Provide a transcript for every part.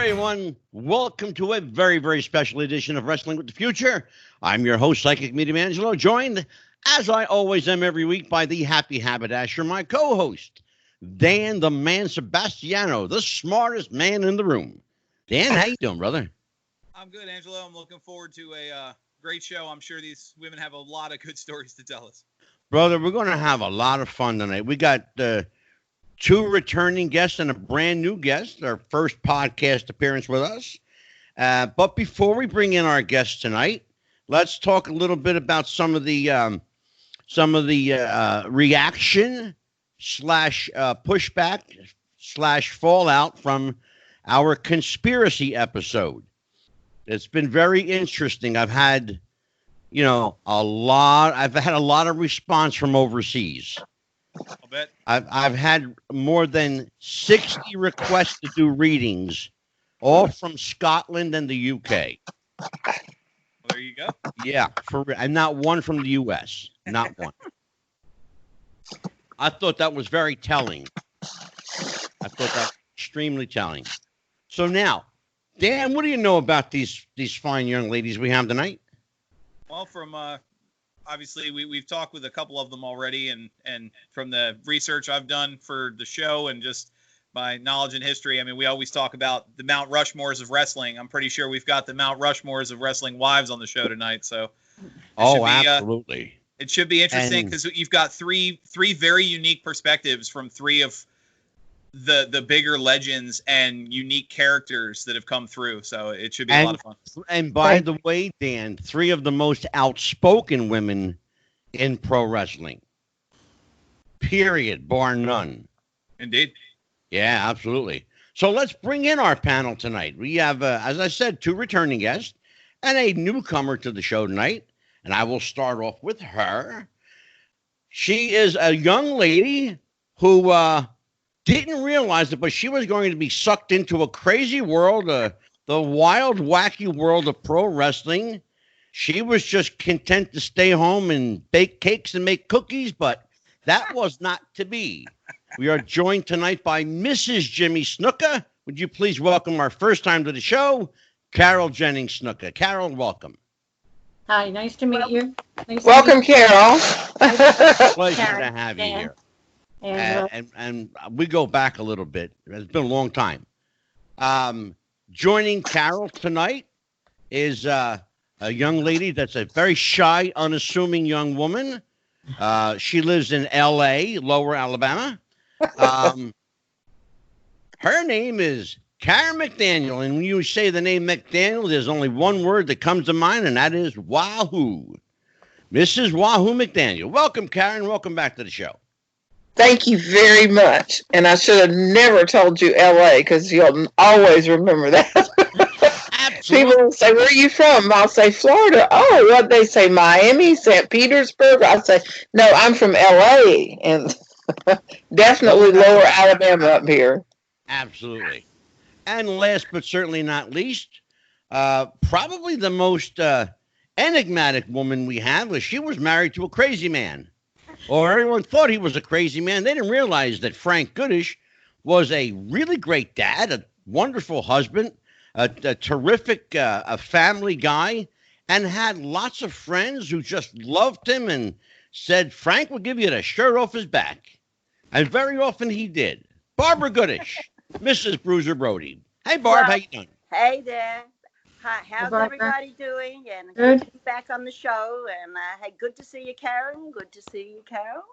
everyone. Welcome to a very, very special edition of Wrestling with the Future. I'm your host, Psychic Medium Angelo, joined, as I always am every week, by the Happy Haberdasher, my co-host, Dan the Man Sebastiano, the smartest man in the room. Dan, how you doing, brother? I'm good, Angelo. I'm looking forward to a great show. I'm sure these women have a lot of good stories to tell us. Brother, we're going to have a lot of fun tonight. We got two returning guests and a brand new guest, our first podcast appearance with us. But before we bring in our guests tonight, let's talk a little bit about some of the reaction / pushback / fallout from our conspiracy episode. It's been very interesting. I've had, a lot of response from overseas. I'll bet. I've had more than 60 requests to do readings, all from Scotland and the UK. Well, there you go. Yeah, and not one from the US. Not one. I thought that was very telling. I thought that was extremely telling. So now, Dan, what do you know about these fine young ladies we have tonight? Well, from obviously we've talked with a couple of them already, and from the research I've done for the show and just my knowledge and history, I mean, we always talk about the Mount Rushmores of wrestling. I'm pretty sure we've got the Mount Rushmores of wrestling wives on the show tonight. So, absolutely. It should be interesting because you've got three very unique perspectives from three of the bigger legends and unique characters that have come through. So it should be a lot of fun. And by the way, Dan, three of the most outspoken women in pro wrestling. Period. Bar none. Indeed. Yeah, absolutely. So let's bring in our panel tonight. We have, as I said, two returning guests and a newcomer to the show tonight. And I will start off with her. She is a young lady who didn't realize it, but she was going to be sucked into a crazy world, the wild, wacky world of pro wrestling. She was just content to stay home and bake cakes and make cookies, but that was not to be. We are joined tonight by Mrs. Jimmy Snuka. Would you please welcome our first time to the show, Carole Jennings-Snuka. Carole, welcome. Hi, nice to meet you. Welcome, Carole. Pleasure to have you here. And we go back a little bit. It's been a long time. Joining Carole tonight is a young lady that's a very shy, unassuming young woman. She lives in L.A., Lower Alabama. Her name is Carole McDaniel. And when you say the name McDaniel, there's only one word that comes to mind, and that is Wahoo. Mrs. Wahoo McDaniel. Welcome, Carole. Welcome back to the show. Thank you very much. And I should have never told you L.A. because you'll always remember that. Absolutely. People will say, where are you from? I'll say, Florida. Oh, what they say, Miami, St. Petersburg. I'll say, no, I'm from L.A. and definitely Lower Alabama up here. Absolutely. And last but certainly not least, probably the most enigmatic woman we have was she was married to a crazy man. Or everyone thought he was a crazy man. They didn't realize that Frank Goodish was a really great dad, a wonderful husband, a terrific a family guy, and had lots of friends who just loved him and said Frank will give you the shirt off his back. And very often he did. Barbara Goodish, Mrs. Bruiser Brody. Hey, Barb, how you doing? Hey there. Hi, how's everybody doing? And Good. good to be back on the show. And hey, good to see you, Karen. Good to see you, Carole.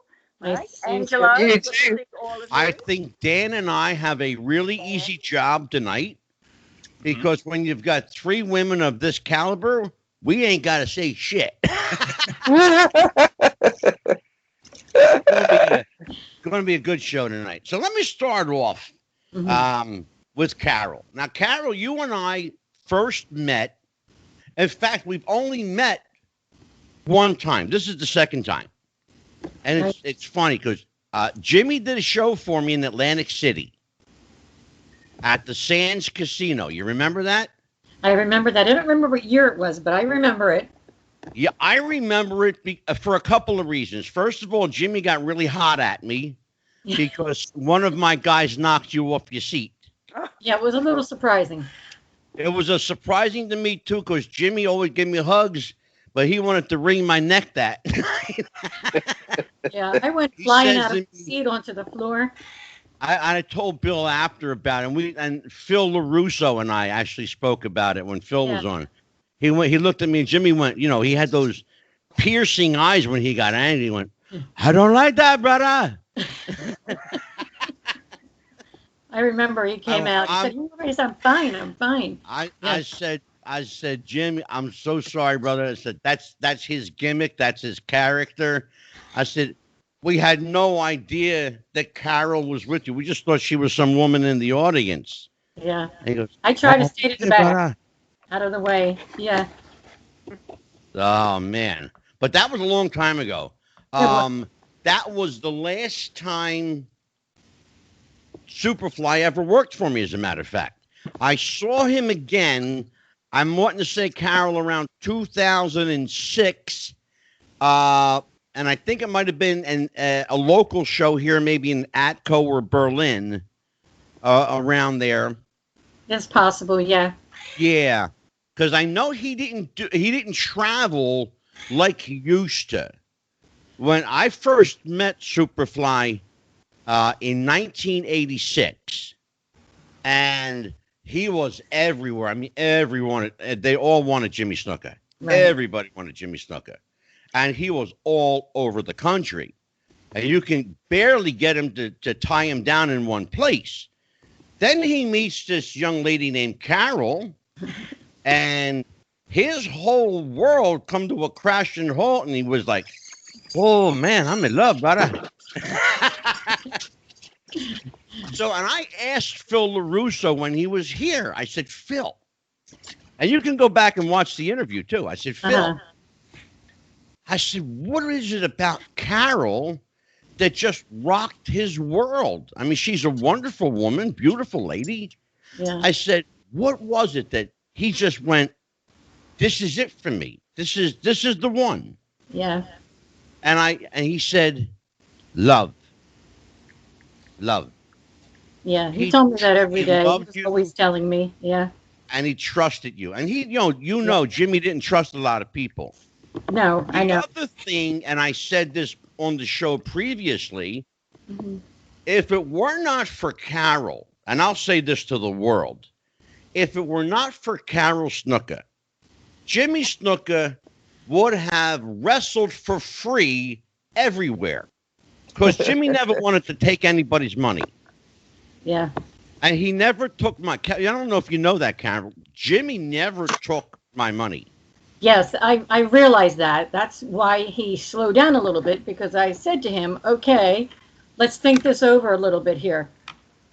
Nice Right? to see you, Angelo. too. Good to see all of you. I think Dan and I have a really easy job tonight because when you've got three women of this caliber, we ain't got to say shit. It's going to be a good show tonight. So let me start off with Carole. Now, Carole, you and I first met. In fact, we've only met one time. This is the second time. And it's funny because Jimmy did a show for me in Atlantic City at the Sands Casino. You remember that? I remember that. I don't remember what year it was, but I remember it. Yeah, I remember it for a couple of reasons. First of all, Jimmy got really hot at me because one of my guys knocked you off your seat. Yeah, it was a little surprising. It was a surprising to me too, because Jimmy always gave me hugs, but he wanted to wring my neck that night. Yeah, I went He flying says out to of the me- seat onto the floor. I told Bill after about it, and Phil LaRusso and I actually spoke about it when Phil was on. He looked at me, and Jimmy went, he had those piercing eyes when he got angry. He went, I don't like that, brother. I remember he came out. He said, "Yes, I'm fine. I'm fine." I said, Jimmy, I'm so sorry, brother. I said, that's his gimmick. That's his character. I said, we had no idea that Carole was with you. We just thought she was some woman in the audience. Yeah. And he goes, I try to stay to the back, out of the way. Yeah. Oh, man. But that was a long time ago. That was the last time Superfly ever worked for me, as a matter of fact. I saw him again, I'm wanting to say, Carole, around 2006. And I think it might have been a local show here, maybe in Atco or Berlin, around there. That's possible, yeah. Yeah, because I know he didn't travel like he used to. When I first met Superfly in 1986, and he was everywhere. I mean, everyone, they all wanted Jimmy Snuka. Right. Everybody wanted Jimmy Snuka. And he was all over the country. And you can barely get him to tie him down in one place. Then he meets this young lady named Carole, and his whole world come to a crashing halt, and he was like, oh, man, I'm in love, brother. So, and I asked Phil LaRusso when he was here, I said, Phil, and you can go back and watch the interview, too. I said, Phil, I said, what is it about Carole that just rocked his world? I mean, she's a wonderful woman, beautiful lady. Yeah. I said, what was it that he just went, this is it for me. This is the one. Yeah. And he said, love. Love. Yeah, he told me that every day. He was always telling me, yeah. And he trusted you. And he, Jimmy didn't trust a lot of people. No, I know. The other thing, and I said this on the show previously, if it were not for Carole, and I'll say this to the world, if it were not for Carole Snuka, Jimmy Snuka would have wrestled for free everywhere, because Jimmy never wanted to take anybody's money. Yeah. And he never took I don't know if you know that, Carole. Jimmy never took my money. Yes, I realize that. That's why he slowed down a little bit, because I said to him, okay, let's think this over a little bit here.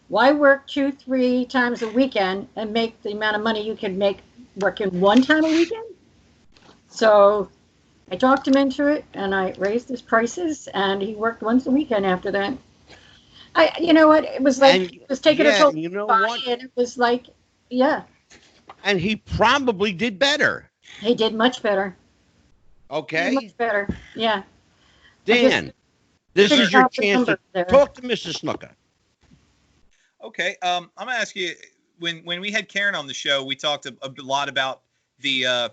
Why work 2-3 times a weekend and make the amount of money you can make working one time a weekend? So I talked him into it, and I raised his prices, and he worked once a weekend after that. You know what? It was like, it was taking a toll. You know what? And it was like, yeah. And he probably did better. He did much better. Okay. Much better. Yeah. Dan, this is your chance to talk to Mrs. Snuka. Okay. I'm gonna ask you, when we had Karen on the show, we talked a lot about the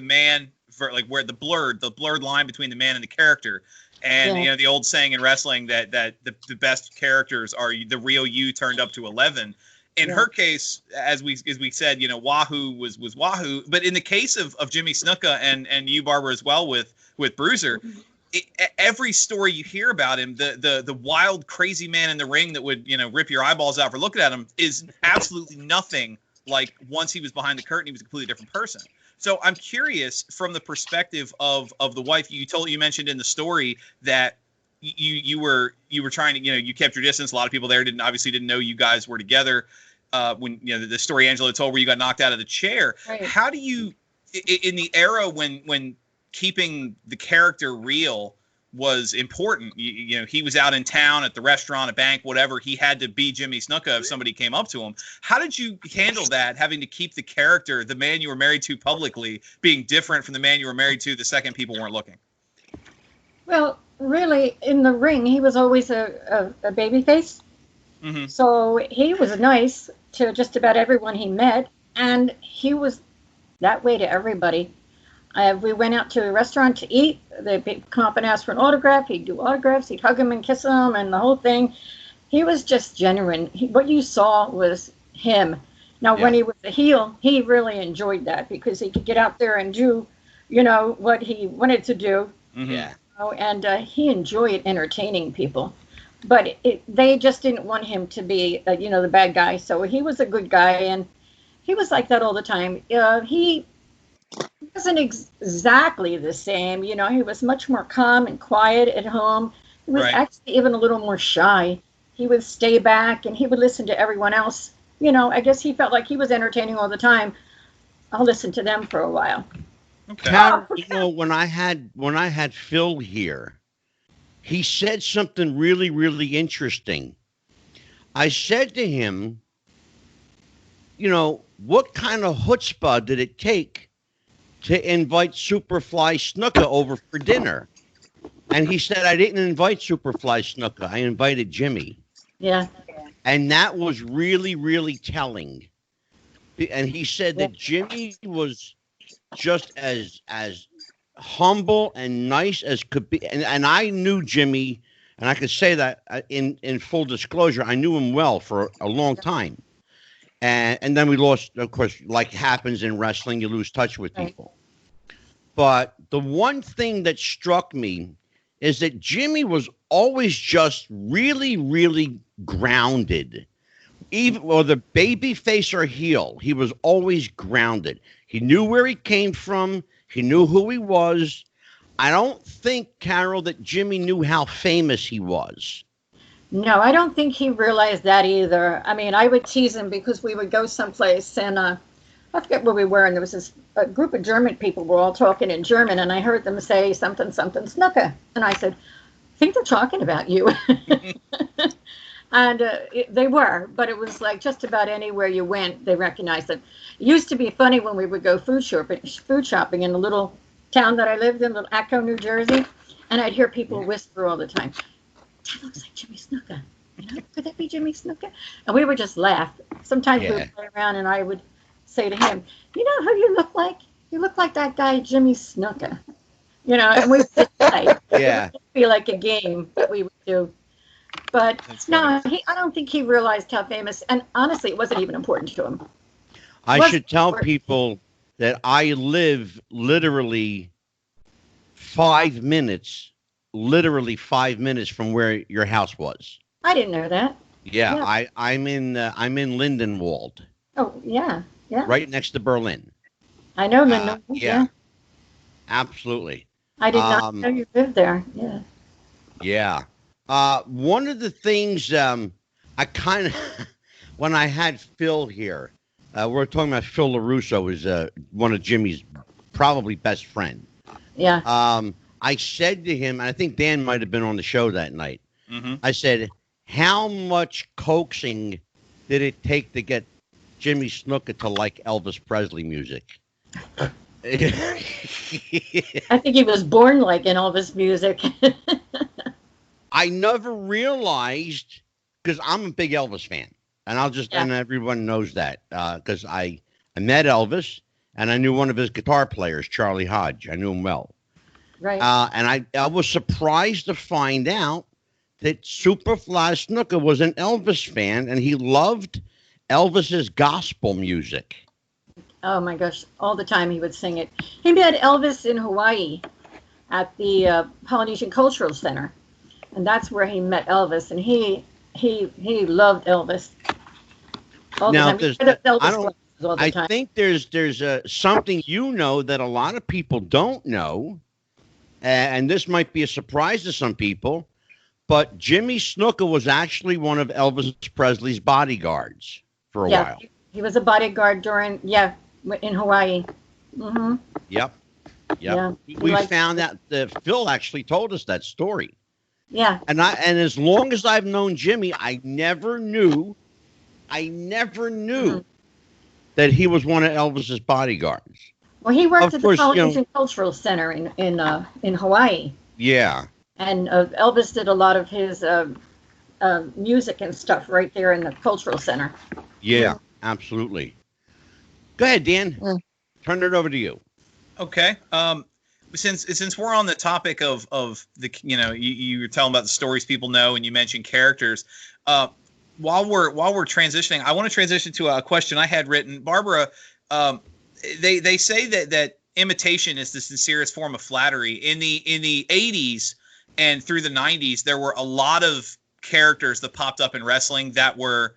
man, for like where the blurred line between the man and the character. And the old saying in wrestling that the best characters are the real you turned up to 11. In her case, as we said, Wahoo was Wahoo. But in the case of Jimmy Snuka and you, Barbara, as well with Bruiser, every story you hear about him, the wild, crazy man in the ring that would rip your eyeballs out for looking at him, is absolutely nothing like once he was behind the curtain, he was a completely different person. So I'm curious, from the perspective of the wife, you mentioned in the story that you were trying to, you kept your distance. A lot of people there didn't know you guys were together. When the story Angela told where you got knocked out of the chair. Right. How do you, in the era when keeping the character real was important, he was out in town at the restaurant, a bank, whatever, he had to be Jimmy Snuka if somebody came up to him. How did you handle that, having to keep the character, the man you were married to publicly, being different from the man you were married to the second people weren't looking? Well, really, in the ring, he was always a baby face. Mm-hmm. So he was nice to just about everyone he met. And he was that way to everybody. We went out to a restaurant to eat. They'd come up and ask for an autograph. He'd do autographs. He'd hug them and kiss them and the whole thing. He was just genuine. What you saw was him. Now, when he was a heel, he really enjoyed that because he could get out there and do, what he wanted to do. Yeah. And he enjoyed entertaining people. But they just didn't want him to be, the bad guy. So he was a good guy, and he was like that all the time. He wasn't exactly the same. He was much more calm and quiet at home. He was actually even a little more shy. He would stay back, and he would listen to everyone else. I guess he felt like he was entertaining all the time. I'll listen to them for a while. Okay. Carol, when I had Phil here, he said something really, really interesting. I said to him, what kind of chutzpah did it take to invite Superfly Snuka over for dinner? And he said, I didn't invite Superfly Snuka. I invited Jimmy. Yeah. And that was really, really telling. And he said that Jimmy was just as humble and nice as could be. And I knew Jimmy, and I could say that in full disclosure, I knew him well for a long time. And then we lost, of course, like happens in wrestling, you lose touch with people. But the one thing that struck me is that Jimmy was always just really, really grounded. Even whether baby face or heel, he was always grounded. He knew where he came from. He knew who he was. I don't think, Carol, that Jimmy knew how famous he was. No, I don't think he realized that either. I mean, I would tease him because we would go someplace, and I forget where we were, and there was a group of German people were all talking in German, and I heard them say something, Snuka. And I said, I think they're talking about you. And they were, but it was like just about anywhere you went, they recognized it. It used to be funny when we would go food shopping in a little town that I lived in, little Echo, New Jersey, and I'd hear people whisper all the time, that looks like Jimmy Snuka. Could that be Jimmy Snuka? And we would just laugh. Sometimes we would play around, and I would say to him, you know who you look like? You look like that guy, Jimmy Snuka. And we would just play. Yeah. It would be like a game that we would do. But no, I don't think he realized how famous, and honestly, it wasn't even important to him. I should tell people that I live literally 5 minutes from where your house was. I didn't know that. Yeah. I'm in Lindenwald. Oh, yeah. Right next to Berlin. I know Lindenwald. Yeah. Absolutely. I did not know you lived there. Yeah. Yeah. One of the things I kind of, when I had Phil here, we're talking about Phil LaRusso, who's one of Jimmy's probably best friend. Yeah. I said to him, and I think Dan might have been on the show that night. Mm-hmm. I said, how much coaxing did it take to get Jimmy Snuka to like Elvis Presley music? I think he was born liking Elvis music. I never realized, because I'm a big Elvis fan, and and everyone knows that, because I met Elvis, and I knew one of his guitar players, Charlie Hodge. I knew him well. Right. And I was surprised to find out that Superfly Snuka was an Elvis fan, and he loved Elvis's gospel music. Oh, my gosh. All the time he would sing it. He met Elvis in Hawaii at the Polynesian Cultural Center. And that's where he met Elvis, and he loved Elvis. I think there's something that a lot of people don't know, and this might be a surprise to some people, but Jimmy Snuka was actually one of Elvis Presley's bodyguards for a while. He was a bodyguard in Hawaii. Mm-hmm. Yep. Yeah, we found out that Phil actually told us that story. Yeah. And as long as I've known Jimmy, I never knew that he was one of Elvis's bodyguards. Well, he worked at the Polynesian Cultural Center in Hawaii. Yeah. And Elvis did a lot of his music and stuff right there in the Cultural Center. Yeah, absolutely. Go ahead, Dan. Mm. Turn it over to you. Okay. Since we're on the topic of the, you were telling about the stories people know, and you mentioned characters. While we're transitioning, I want to transition to a question I had written. Barbara, they say that imitation is the sincerest form of flattery. In the 80s and through the 90s, there were a lot of characters that popped up in wrestling that were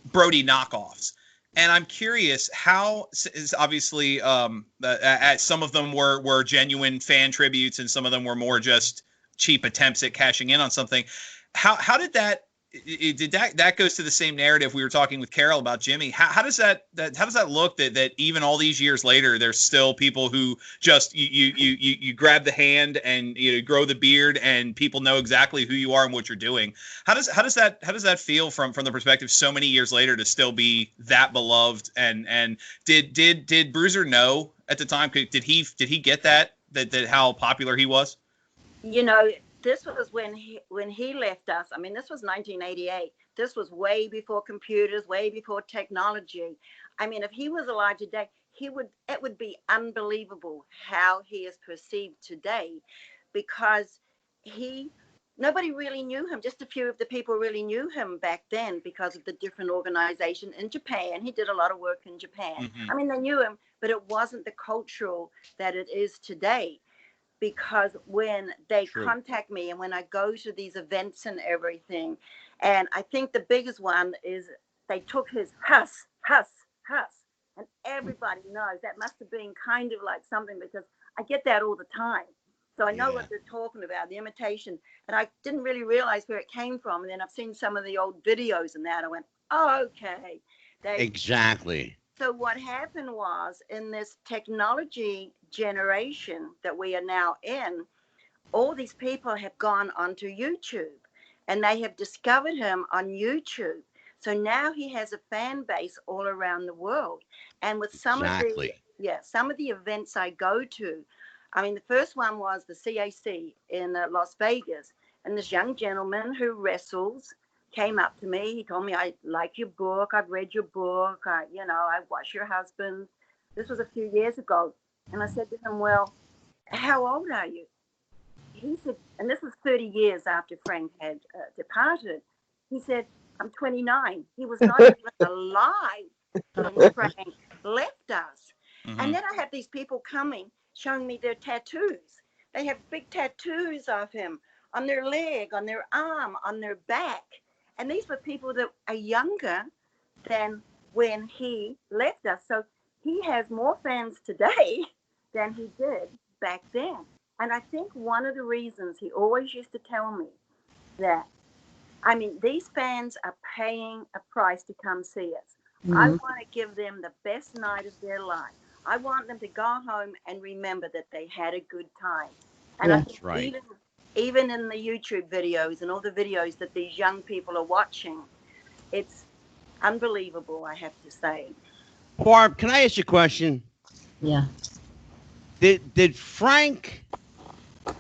Brody knockoffs. And I'm curious how is obviously some of them were genuine fan tributes, and some of them were more just cheap attempts at cashing in on something. How did that goes to the same narrative we were talking with Carole about Jimmy? How does that look that even all these years later there's still people who just you grab the hand and grow the beard and people know exactly who you are and what you're doing? How does that feel from the perspective so many years later to still be that beloved? And did Bruiser know at the time? Did he get that how popular he was? This was when he left us. I mean, this was 1988. This was way before computers, way before technology. I mean, if he was alive today, it would be unbelievable how he is perceived today, because nobody really knew him. Just a few of the people really knew him back then because of the different organization in Japan. He did a lot of work in Japan. Mm-hmm. I mean, they knew him, but it wasn't the cultural that it is today. Because when they contact me and when I go to these events and everything, and I think the biggest one is they took his huss, and everybody knows that must have been kind of like something, because I get that all the time. So I know what they're talking about, the imitation, and I didn't really realize where it came from. And then I've seen some of the old videos and that. I went, oh, okay. Exactly. So what happened was, in this technology generation that we are now in, all these people have gone onto YouTube and they have discovered him on YouTube. So now he has a fan base all around the world. And with some of the events I go to, I mean, the first one was the CAC in Las Vegas, and this young gentleman who wrestles came up to me. He told me, I like your book. I've read your book. I watch your husband. This was a few years ago. And I said to him, well, how old are you? He said, and this was 30 years after Frank had departed. He said, I'm 29. He was not even alive when Frank left us. Mm-hmm. And then I have these people coming, showing me their tattoos. They have big tattoos of him on their leg, on their arm, on their back. And these were people that are younger than when he left us. So he has more fans today than he did back then. And I think one of the reasons he always used to tell me that, I mean, these fans are paying a price to come see us. Mm-hmm. I want to give them the best night of their life. I want them to go home and remember that they had a good time. And I think right. Even in the YouTube videos and all the videos that these young people are watching, it's unbelievable, I have to say. Barb, can I ask you a question? Yeah. Did Frank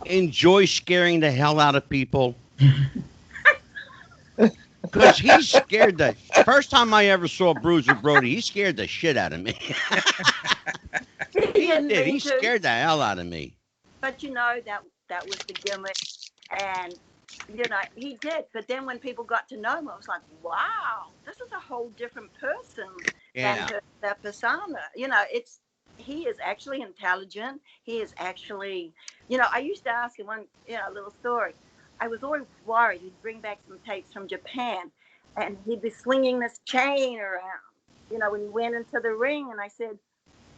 enjoy scaring the hell out of people? Because he scared the first time I ever saw Bruiser Brody, he scared the shit out of me. He did. He scared the hell out of me. But that was the gimmick, and he did. But then when people got to know him, I was like, wow, this is a whole different person than that persona. He is actually intelligent. He is actually, I used to ask him one, little story. I was always worried he'd bring back some tapes from Japan, and he'd be swinging this chain around, when he went into the ring. And I said,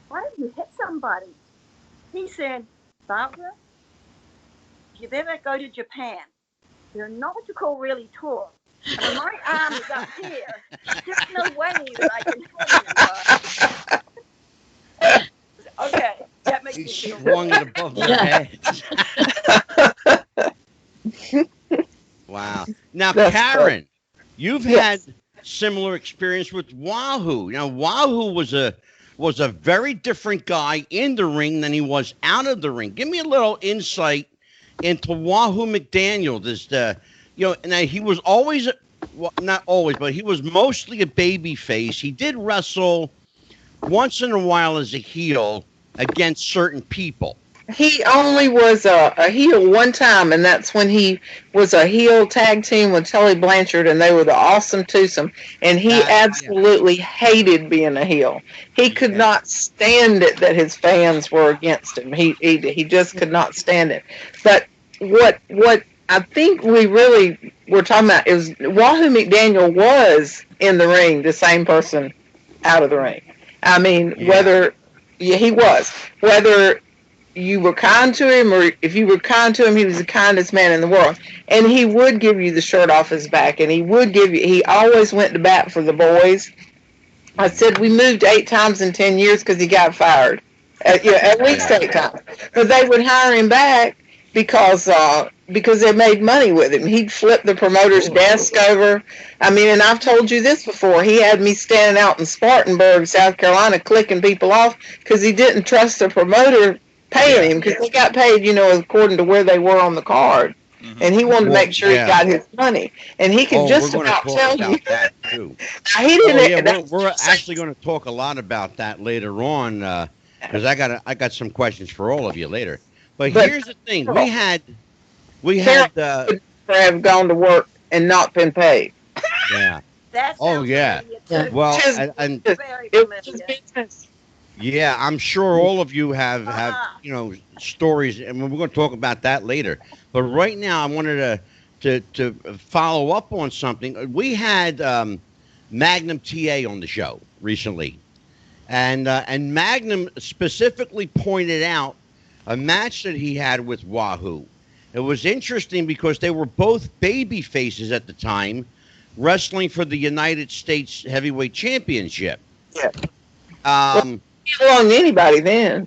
why did you hit somebody? He said, Barbara, if you ever go to Japan, they're not what you call really tall. And when my arm is up here, there's no way that I can hit him. Okay, that makes me feel swung it above their heads. Wow. Now, that's Karen, you've had similar experience with Wahoo. Wahoo was a very different guy in the ring than he was out of the ring. Give me a little insight into Wahoo McDaniel. Now he was always, not always, but he was mostly a baby face. He did wrestle once in a while as a heel against certain people. He only was a heel one time, and that's when he was a heel tag team with Tully Blanchard, and they were the Awesome Twosome. And he absolutely hated being a heel. He could not stand it that his fans were against him. He just could not stand it. But what I think we really were talking about is Wahoo McDaniel was in the ring the same person out of the ring. I mean, he was. Whether you were kind to him, or if you were kind to him, he was the kindest man in the world. And he would give you the shirt off his back, and he always went to bat for the boys. I said we moved 8 times in 10 years because he got fired. At least 8 times. But they would hire him back because they made money with him. He'd flip the promoter's desk over. I mean, and I've told you this before. He had me standing out in Spartanburg, South Carolina, clicking people off because he didn't trust the promoter paying him, because they got paid, according to where they were on the card. Mm-hmm. And he wanted to make sure he got his money. And he could just about tell you that too. We're actually going to talk a lot about that later on, because I got some questions for all of you later. But here's the thing: we had have gone to work and not been paid. Yeah. Well, and it was business. Yeah, I'm sure all of you have stories, and we're going to talk about that later. But right now, I wanted to follow up on something. We had Magnum TA on the show recently, and Magnum specifically pointed out a match that he had with Wahoo. It was interesting because they were both baby faces at the time, wrestling for the United States Heavyweight Championship. Yeah. Belong to anybody then.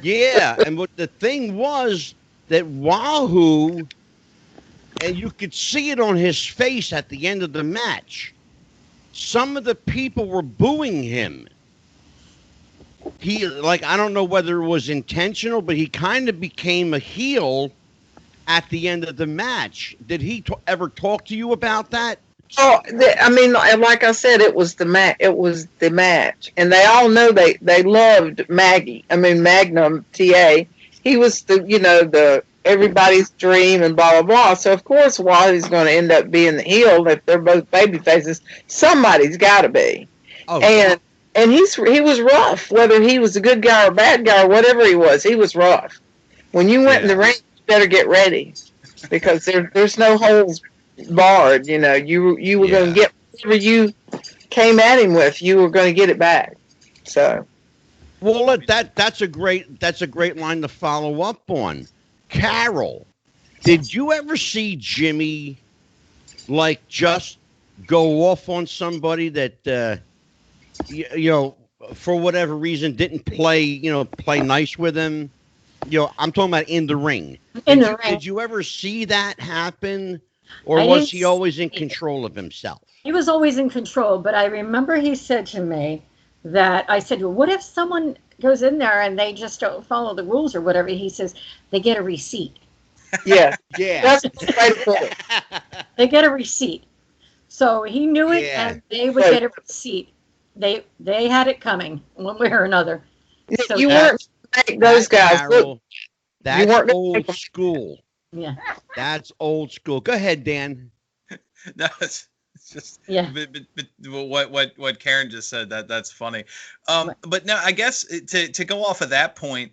Yeah, and what the thing was that Wahoo, and you could see it on his face at the end of the match, some of the people were booing him. I don't know whether it was intentional, but he kind of became a heel at the end of the match. Did he ever talk to you about that? Oh, like I said, it was the match. It was the match, and they all know they loved Magnum TA. He was the everybody's dream and blah blah blah. So of course, Wally's going to end up being the heel. If they're both baby faces, somebody's got to be. Oh, and he was rough. Whether he was a good guy or a bad guy or whatever he was rough. When you went in the ring, you better get ready, because there's no holes barred. You were going to get whatever you came at him with, you were going to get it back. So, well, look, that's a great line to follow up on. Carole, did you ever see Jimmy just go off on somebody that for whatever reason didn't play nice with him? I'm talking about in the ring. Did you ever see that happen? Or was he always in control of himself? He was always in control, but I remember he said to me that, I said, well, what if someone goes in there and they just don't follow the rules or whatever? He says, they get a receipt. Yeah. Yeah. They get a receipt. So he knew it, and they would get a receipt. They had it coming one way or another. So you weren't like those guys. Carole, that's old school. Yeah, that's old school. Go ahead, Dan. No, it's just but what Karen just said, that's funny. But no, I guess to go off of that point,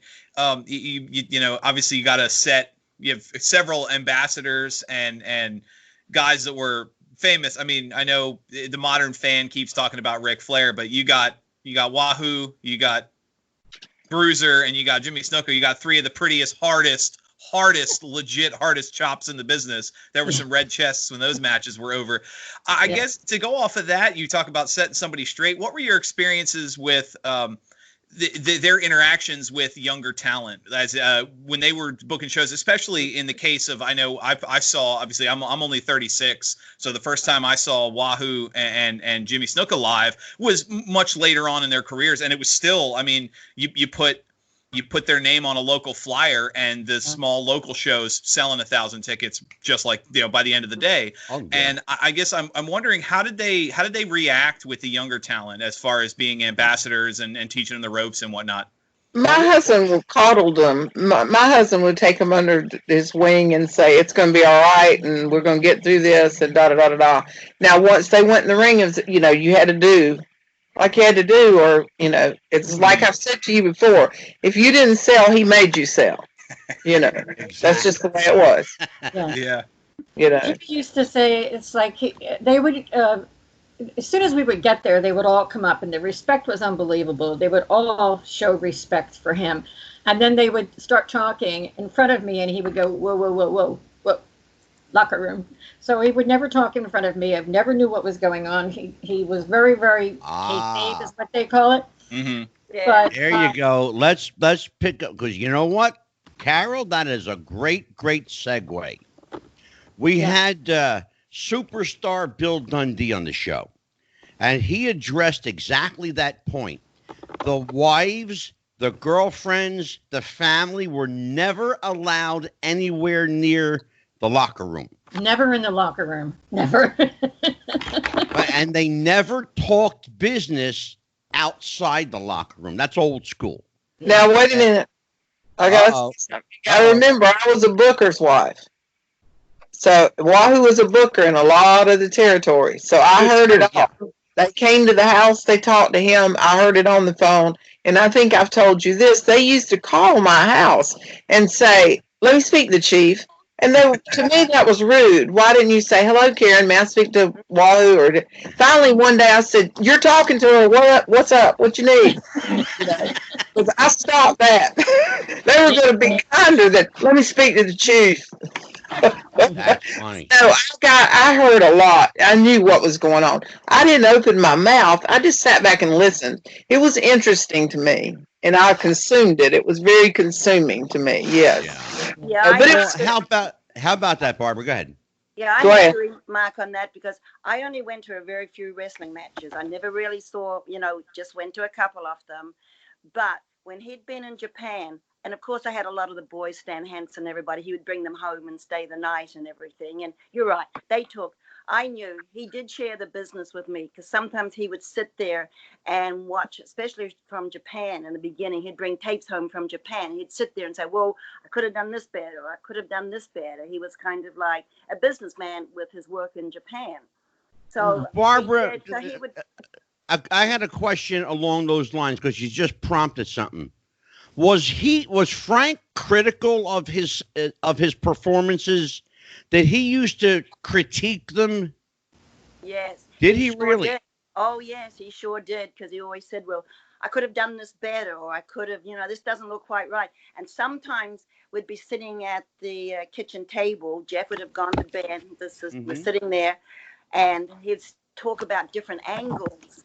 you obviously you got to set. You have several ambassadors and guys that were famous. I mean, I know the modern fan keeps talking about Ric Flair, but you got Wahoo, you got Bruiser, and you got Jimmy Snuka. You got 3 of the prettiest, hardest chops in the business. There were some red chests when those matches were over. I guess to go off of that, you talk about setting somebody straight. What were your experiences with their interactions with younger talent as when they were booking shows, especially in the case of, I know I saw, obviously I'm only 36. So the first time I saw Wahoo and Jimmy Snuka live was much later on in their careers. And it was still, I mean, you put you put their name on a local flyer, and the small local shows selling 1,000 tickets just like, by the end of the day. Oh, yeah. And I guess I'm wondering, how did they react with the younger talent as far as being ambassadors and teaching them the ropes and whatnot? My husband coddled them. My husband would take them under his wing and say, it's going to be all right, and we're going to get through this, and da-da-da-da-da. Now, once they went in the ring, you had to do like you had to do, or, it's like I've said to you before, if you didn't sell, he made you sell. That's just the way it was. Yeah. He used to say, it's like they would, as soon as we would get there, they would all come up, and the respect was unbelievable. They would all show respect for him. And then they would start talking in front of me, and he would go, whoa, whoa, whoa, whoa, whoa, locker room. So he would never talk in front of me. I never knew what was going on. He was very, very kayfabe is what they call it. Mm-hmm. Yeah. But There you go. Let's pick up, because you know what, Carol, that is a great segue. We had superstar Bill Dundee on the show, and he addressed exactly that point. The wives, the girlfriends, the family were never allowed anywhere near the locker room. never in the locker room. Never. And they never talked business outside the locker room. That's old school. Now, wait a minute. I remember I was a booker's wife. So Wahoo was a booker in a lot of the territory. So I heard it all. Yeah. They came to the house. They talked to him. I heard it on the phone. And I think I've told you this. They used to call my house and say, let me speak to the chief. And to me, that was rude. Why didn't you say, hello, Karen, may I speak to Wahoo? Finally, one day I said, you're talking to her. What's up? What you need? Because I stopped that. They were going to be kinder than, let me speak to the chief. That's funny. No, I heard a lot. I knew what was going on. I didn't open my mouth. I just sat back and listened. It was interesting to me, and I consumed it. It was very consuming to me. Yes. Yeah. But how about that, Barbara? Go ahead. Yeah, I have to remark on that because I only went to a very few wrestling matches. I never really saw, just went to a couple of them. But when he'd been in Japan, and of course I had a lot of the boys, Stan Hansen, everybody, he would bring them home and stay the night and everything. And you're right, I knew he did share the business with me because sometimes he would sit there and watch, especially from Japan in the beginning. He'd bring tapes home from Japan. He'd sit there and say, well, I could have done this better. Or I could have done this better. He was kind of like a businessman with his work in Japan. So Barbara, he would, I had a question along those lines because you just prompted something. Was Frank critical of his performances? Did he used to critique them? Yes. Did he really? Did. Oh, yes, he sure did. Because he always said, well, I could have done this better, or I could have, this doesn't look quite right. And sometimes we'd be sitting at the kitchen table. Jeff would have gone to bed. Was sitting there, and he'd talk about different angles,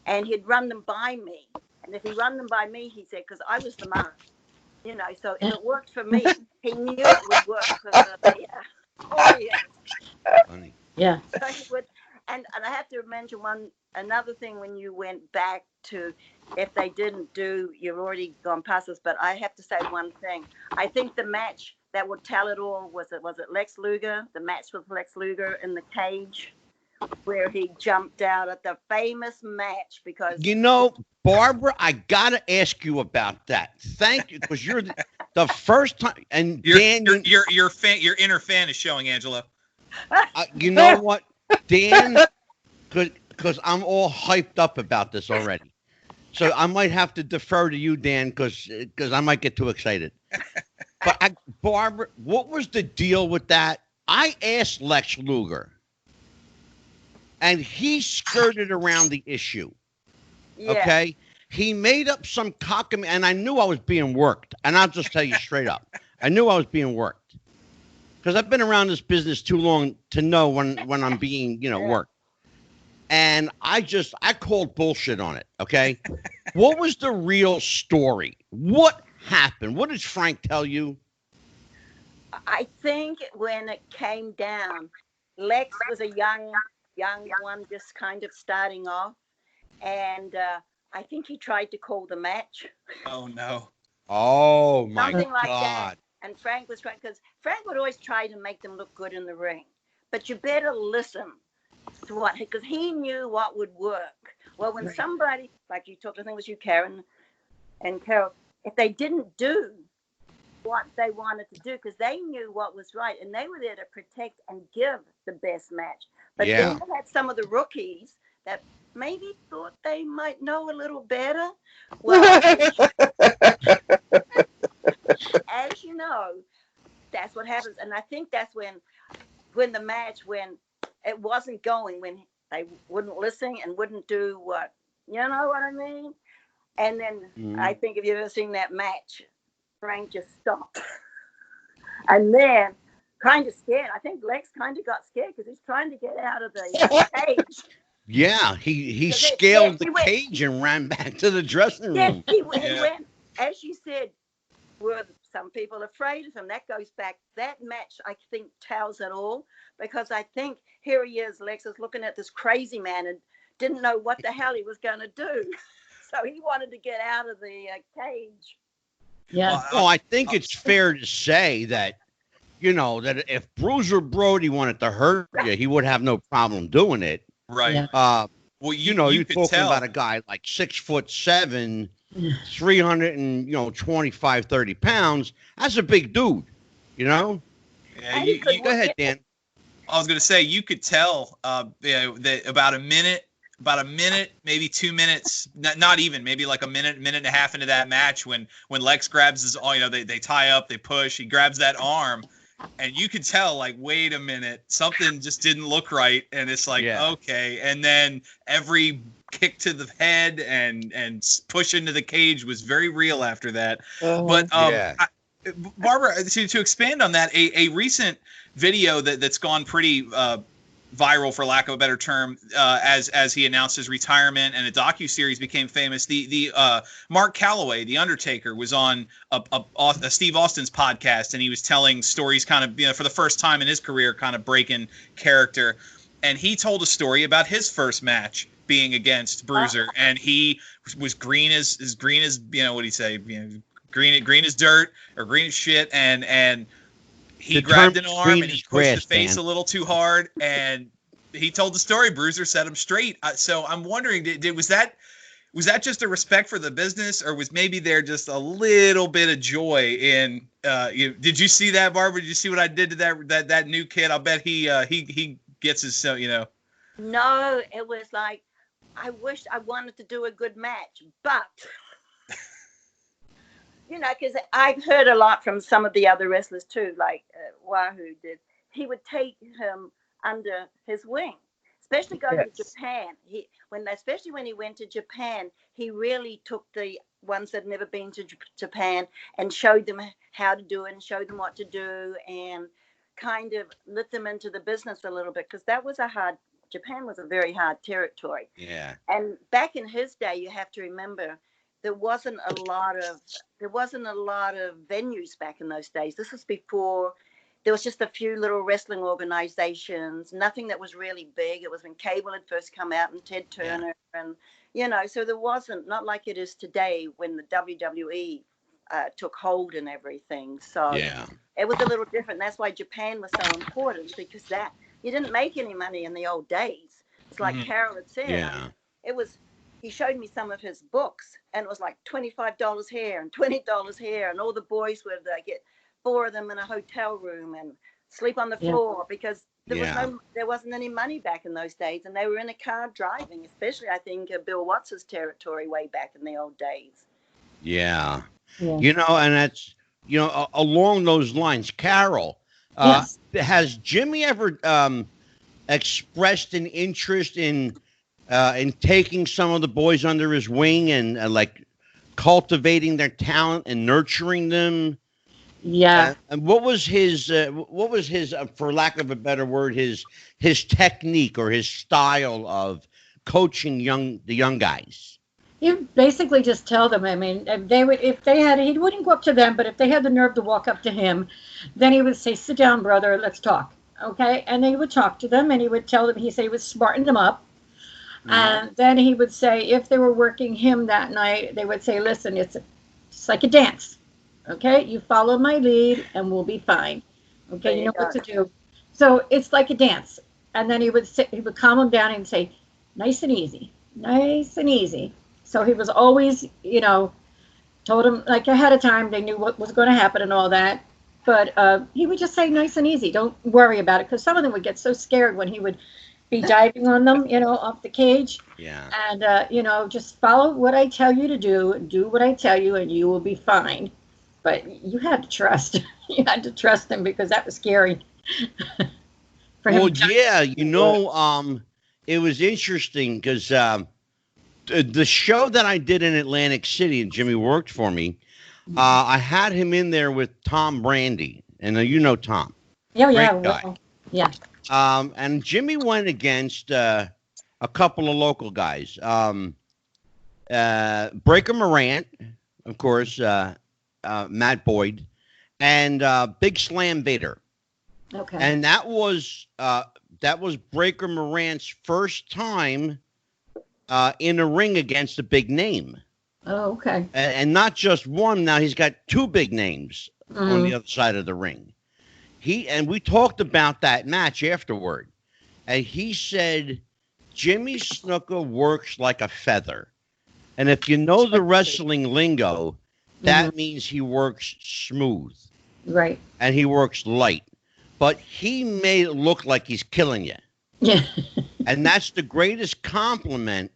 and he'd run them by me. And if he run them by me, he said, because I was the mark, so if it worked for me, he knew it would work for the audience. Funny. Yeah. So he would, and I have to mention another thing when you went back to, if they didn't do, you've already gone past this, but I have to say one thing. I think the match that would tell it all was it Lex Luger, the match with Lex Luger in the cage, where he jumped out at the famous match because Barbara, I gotta ask you about that. Thank you, because you're the first time, and your inner fan is showing, Angela. You know what, Dan? Because I'm all hyped up about this already, so I might have to defer to you, Dan, because I might get too excited. But Barbara, what was the deal with that? I asked Lex Luger, and he skirted around the issue. yeah. Okay, he made up some and I knew I was being worked. And I'll just tell you straight up, I knew I was being worked because I've been around this business too long to know when I'm being, worked. And I called bullshit on it. Okay, what was the real story? What happened? What did Frank tell you? I think when it came down, Lex was a young one, just kind of starting off. And I think he tried to call the match. Oh, no. Oh my Something like God. that. And Frank was trying, because Frank would always try to make them look good in the ring. But you better listen to what, because he knew what would work. Well, when somebody, like you talked, I think it was you, Karen and Carol, if they didn't do what they wanted to do, because they knew what was right, and they were there to protect and give the best match. But then you had some of the rookies that maybe thought they might know a little better. Well, as you know, that's what happens. And I think that's when the match, when it wasn't going, when they wouldn't listen and wouldn't do what, you know what I mean? And then I think if you've ever seen that match, Frank just stopped. And then kind of scared. I think Lex kind of got scared because he's trying to get out of the cage. Yeah, he scaled the cage and ran back to the dressing room. He went, as you said, were some people afraid of him. That goes back. That match, I think, tells it all, because I think here he is, Lex is looking at this crazy man and didn't know what the hell he was going to do. So he wanted to get out of the cage. Yeah. Well, I think it's fair to say that, you know, that if Bruiser Brody wanted to hurt you, he would have no problem doing it. Right. Yeah. Well, you're talking about a guy like 6'7", 325, 30 pounds. That's a big dude, you know? Yeah, go ahead, Dan. I was going to say, you could tell that about a minute, maybe 2 minutes, not even, maybe like a minute and a half into that match when Lex grabs his, they tie up, they push, he grabs that arm, and you could tell, like, wait a minute, something just didn't look right, and it's like, okay, and then every kick to the head and push into the cage was very real after that. But Barbara, to expand on that, a recent video that's gone pretty viral, for lack of a better term, as he announced his retirement and a docuseries became famous. The Mark Calloway, The Undertaker, was on a Steve Austin's podcast, and he was telling stories kind of, for the first time in his career, kind of breaking character. And he told a story about his first match being against Bruiser, and he was green as what do you say, green as dirt or green as shit, and he grabbed an arm and he pushed the face a little too hard, and he told the story. Bruiser set him straight. So I'm wondering, was that just a respect for the business, or was maybe there just a little bit of joy in? Did you see that, Barbara? Did you see what I did to that new kid? I bet he gets his No, it was like, I wished I wanted to do a good match, but. Because I've heard a lot from some of the other wrestlers too, like Wahoo did. He would take him under his wing, especially going to Japan. Especially when he went to Japan, he really took the ones that had never been to Japan and showed them how to do it and showed them what to do and kind of lit them into the business a little bit, because Japan was a very hard territory. Yeah. And back in his day, you have to remember, there wasn't a lot of venues back in those days. This was before there was just a few little wrestling organizations, nothing that was really big. It was when cable had first come out and Ted Turner and so there wasn't, not like it is today when the WWE took hold and everything. So it was a little different. That's why Japan was so important, because that you didn't make any money in the old days. It's like Carole had said. Yeah. It was. He showed me some of his books, and it was like $25 here and $20 here, and all the boys would get 4 of them in a hotel room and sleep on the floor, because there wasn't any money back in those days, and they were in a car driving, especially I think Bill Watts's territory way back in the old days. Yeah. And that's along those lines, Carole. Has Jimmy ever expressed an interest in taking some of the boys under his wing and like cultivating their talent and nurturing them? Yeah. And what was his for lack of a better word, his technique or his style of coaching the young guys? He basically just tell them, I mean, he wouldn't go up to them, but if they had the nerve to walk up to him, then he would say, "Sit down, brother, let's talk." Okay. And then he would talk to them, and he would tell them, he would smarten them up. And then he would say, if they were working him that night, they would say, "Listen, It's like a dance. Okay, you follow my lead and we'll be fine. Okay, you know what to do. So it's like a dance. And then he would calm him down and say, nice and easy, nice and easy. So he was always, told him like ahead of time, they knew what was going to happen and all that. But he would just say nice and easy. Don't worry about it. Because some of them would get so scared when he would be diving on them, off the cage. Yeah. And, just follow what I tell you to do what I tell you, and you will be fine. But you had to trust. You had to trust him because that was scary. Well, yeah, it was interesting because the show that I did in Atlantic City, and Jimmy worked for me, I had him in there with Tom Brandy, and you know Tom. Yeah, Great guy. well, yeah. And Jimmy went against a couple of local guys. Breaker Morant, of course, Matt Boyd, and Big Slam Bader. Okay. And that was Breaker Morant's first time in a ring against a big name. Oh, okay. And not just one. Now he's got two big names on the other side of the ring. We talked about that match afterward, and he said Jimmy Snuka works like a feather, and if you know the wrestling lingo, that means he works smooth, right? And he works light, but he made it look like he's killing you. Yeah. And that's the greatest compliment,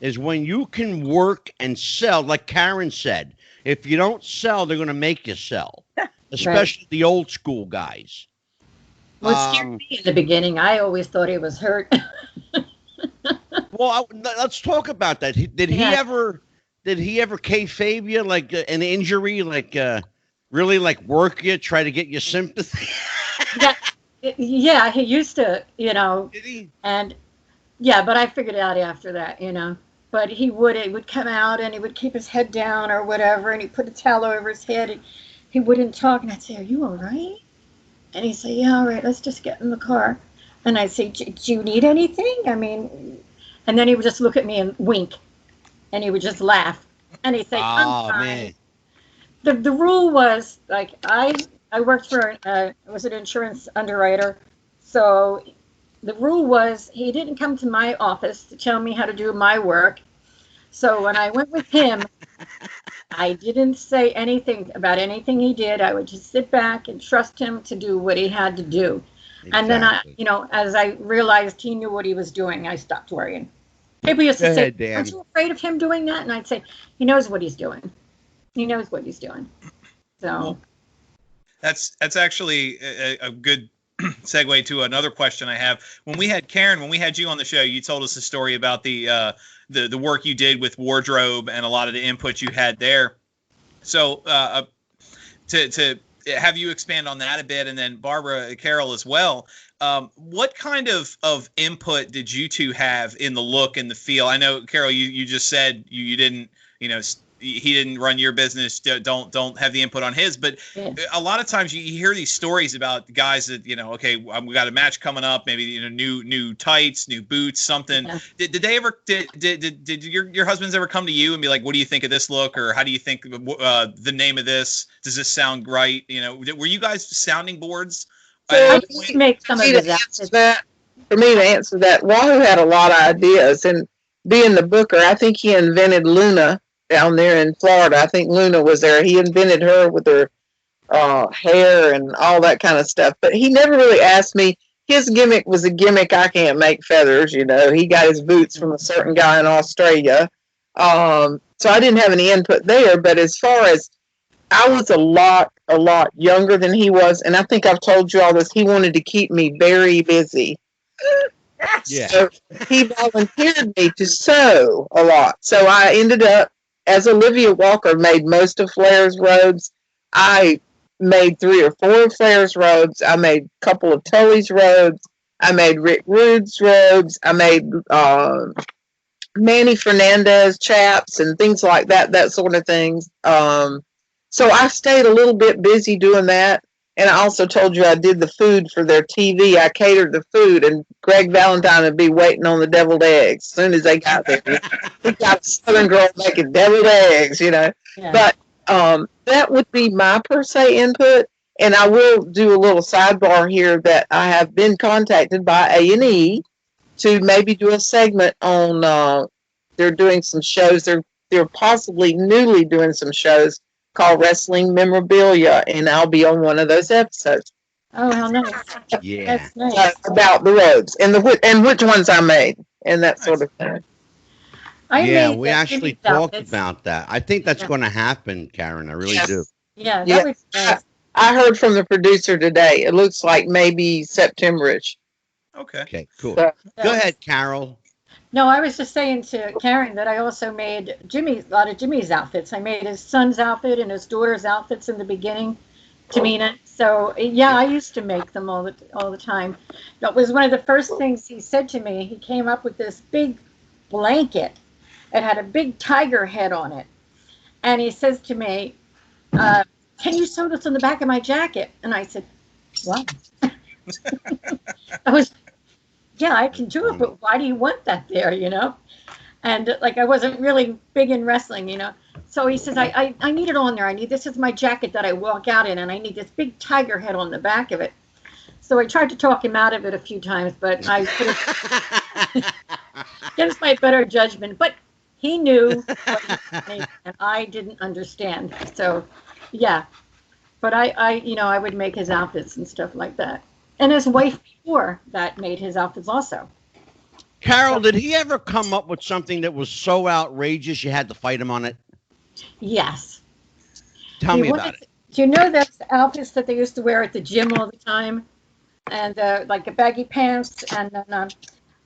is when you can work and sell, like Karen said. If you don't sell, they're going to make you sell, especially the old school guys. Well, it scared me in the beginning. I always thought he was hurt. Well, let's talk about that. Did he ever kayfabe you, like an injury, like really like work you, try to get your sympathy? Yeah, he used to, Did he? And yeah, but I figured it out after that, But he would come out and he would keep his head down or whatever, and he'd put a towel over his head, and he wouldn't talk. And I'd say, "Are you all right?" And he'd say, "Yeah, all right, let's just get in the car." And I'd say, "Do you need anything? I mean," and then he would just look at me and wink, and he would just laugh, and he'd say, "I'm fine." Man. The rule was, like, I worked for I was an insurance underwriter, so the rule was he didn't come to my office to tell me how to do my work. So when I went with him, I didn't say anything about anything he did. I would just sit back and trust him to do what he had to do. Exactly. And then as I realized he knew what he was doing, I stopped worrying. People used to say, "Aren't you afraid of him doing that?" And I'd say, "He knows what he's doing. He knows what he's doing." So well, that's actually a good segue to another question I have. When we had you on the show, you told us a story about the work you did with wardrobe and a lot of the input you had there. So to have you expand on that a bit, and then Barbara, Carole as well. What kind of input did you two have in the look and the feel? I know, Carole, you just said you didn't, he didn't run your business. Don't have the input on his. But a lot of times you hear these stories about guys that, okay, we got a match coming up, maybe, new tights, new boots, something. Yeah. Did they ever, did your husbands ever come to you and be like, what do you think of this look? Or how do you think the name of this? Does this sound right? Were you guys sounding boards? I just make some of that. For me to answer that, Wahoo had a lot of ideas, and being the booker, I think he invented Luna down there in Florida. I think Luna was there. He invented her with her hair and all that kind of stuff. But he never really asked me. His gimmick was a gimmick. I can't make feathers. He got his boots from a certain guy in Australia. So I didn't have any input there. But as far as, I was a lot younger than he was. And I think I've told you all this. He wanted to keep me very busy. Yeah. So he volunteered me to sew a lot. So I ended up, as Olivia Walker made most of Flair's robes, I made 3 or 4 of Flair's robes. I made a couple of Tully's robes. I made Rick Rude's robes. I made Manny Fernandez chaps and things like that sort of things. So I stayed a little bit busy doing that. And I also told you I did the food for their TV. I catered the food, and Greg Valentine would be waiting on the deviled eggs as soon as they got there. He got a Southern girl making deviled eggs, Yeah. But That would be my per se input. And I will do a little sidebar here that I have been contacted by A&E to maybe do a segment on. They're doing some shows. They're possibly newly doing some shows called Wrestling Memorabilia, and I'll be on one of those episodes. Oh, how nice. Yeah. That's nice. About the robes and which ones I made and that sort of thing. Yeah, we actually Jimmy's talked outfits. about that. I think that's going to happen, Karen. I really do. Yeah, Yeah. that was nice. I heard from the producer today. It looks like maybe September-ish. Okay. Okay, cool. So, Go ahead, Carol. No, I was just saying to Karen that I also made a lot of Jimmy's outfits. I made his son's outfit and his daughter's outfits in the beginning, Tamina. So yeah, I used to make them all the time. That was one of the first things he said to me. He came up with this big blanket. It had a big tiger head on it, and he says to me, "Can you sew this on the back of my jacket?" And I said, "What?" Yeah, I can do it, but why do you want that there, And like, I wasn't really big in wrestling, So he says, I need it on there. This is my jacket that I walk out in, and I need this big tiger head on the back of it. So I tried to talk him out of it a few times, but I couldn't against my better judgment. But he knew what he wanted, and I didn't understand. So, yeah. But I would make his outfits and stuff like that. And his wife before that made his outfits also. Carol, did he ever come up with something that was so outrageous you had to fight him on it? Yes. Tell me about it. Do you know those outfits that they used to wear at the gym all the time? And like the baggy pants, and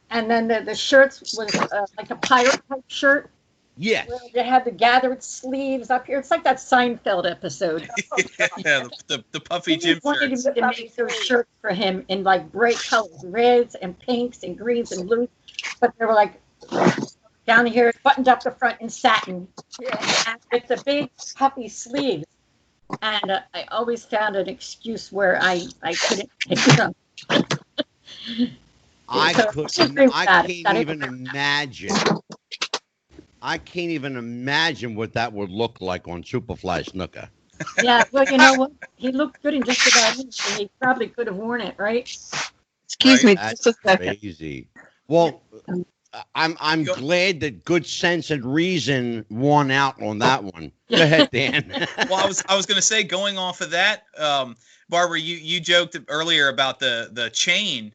then the shirts was like a pirate type shirt. Yes. Where they had the gathered sleeves up here. It's like that Seinfeld episode. Yeah, the puffy gym wanted shirts. to make those shirts for him in like bright colors, reds and pinks and greens and blues, but they were like down here, buttoned up the front in satin, and with the big puffy sleeves. And I always found an excuse where I couldn't take them. I can't even imagine. I can't even imagine what that would look like on Superfly Snuka. Yeah, well, you know what? He looked good in just about anything. He probably could have worn it, right? Excuse me, That's just a second. crazy. Well, I'm glad that good sense and reason won out on that one. Go ahead, Dan. Well, I was going to say, going off of that, Barbara, you joked earlier about the chain.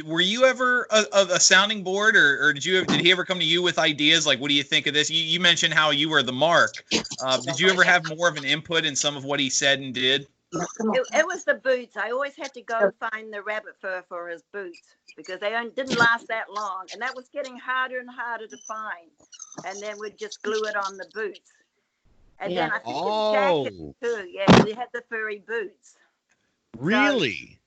Were you ever a sounding board, or did he ever come to you with ideas like, what do you think of this? You mentioned how you were the mark. Did you ever have more of an input in some of what he said and did? It was the boots. I always had to go find the rabbit fur for his boots because they didn't last that long, and that was getting harder and harder to find. And then we'd just glue it on the boots. And then I think his jacket too. Yeah, he had the furry boots. Really?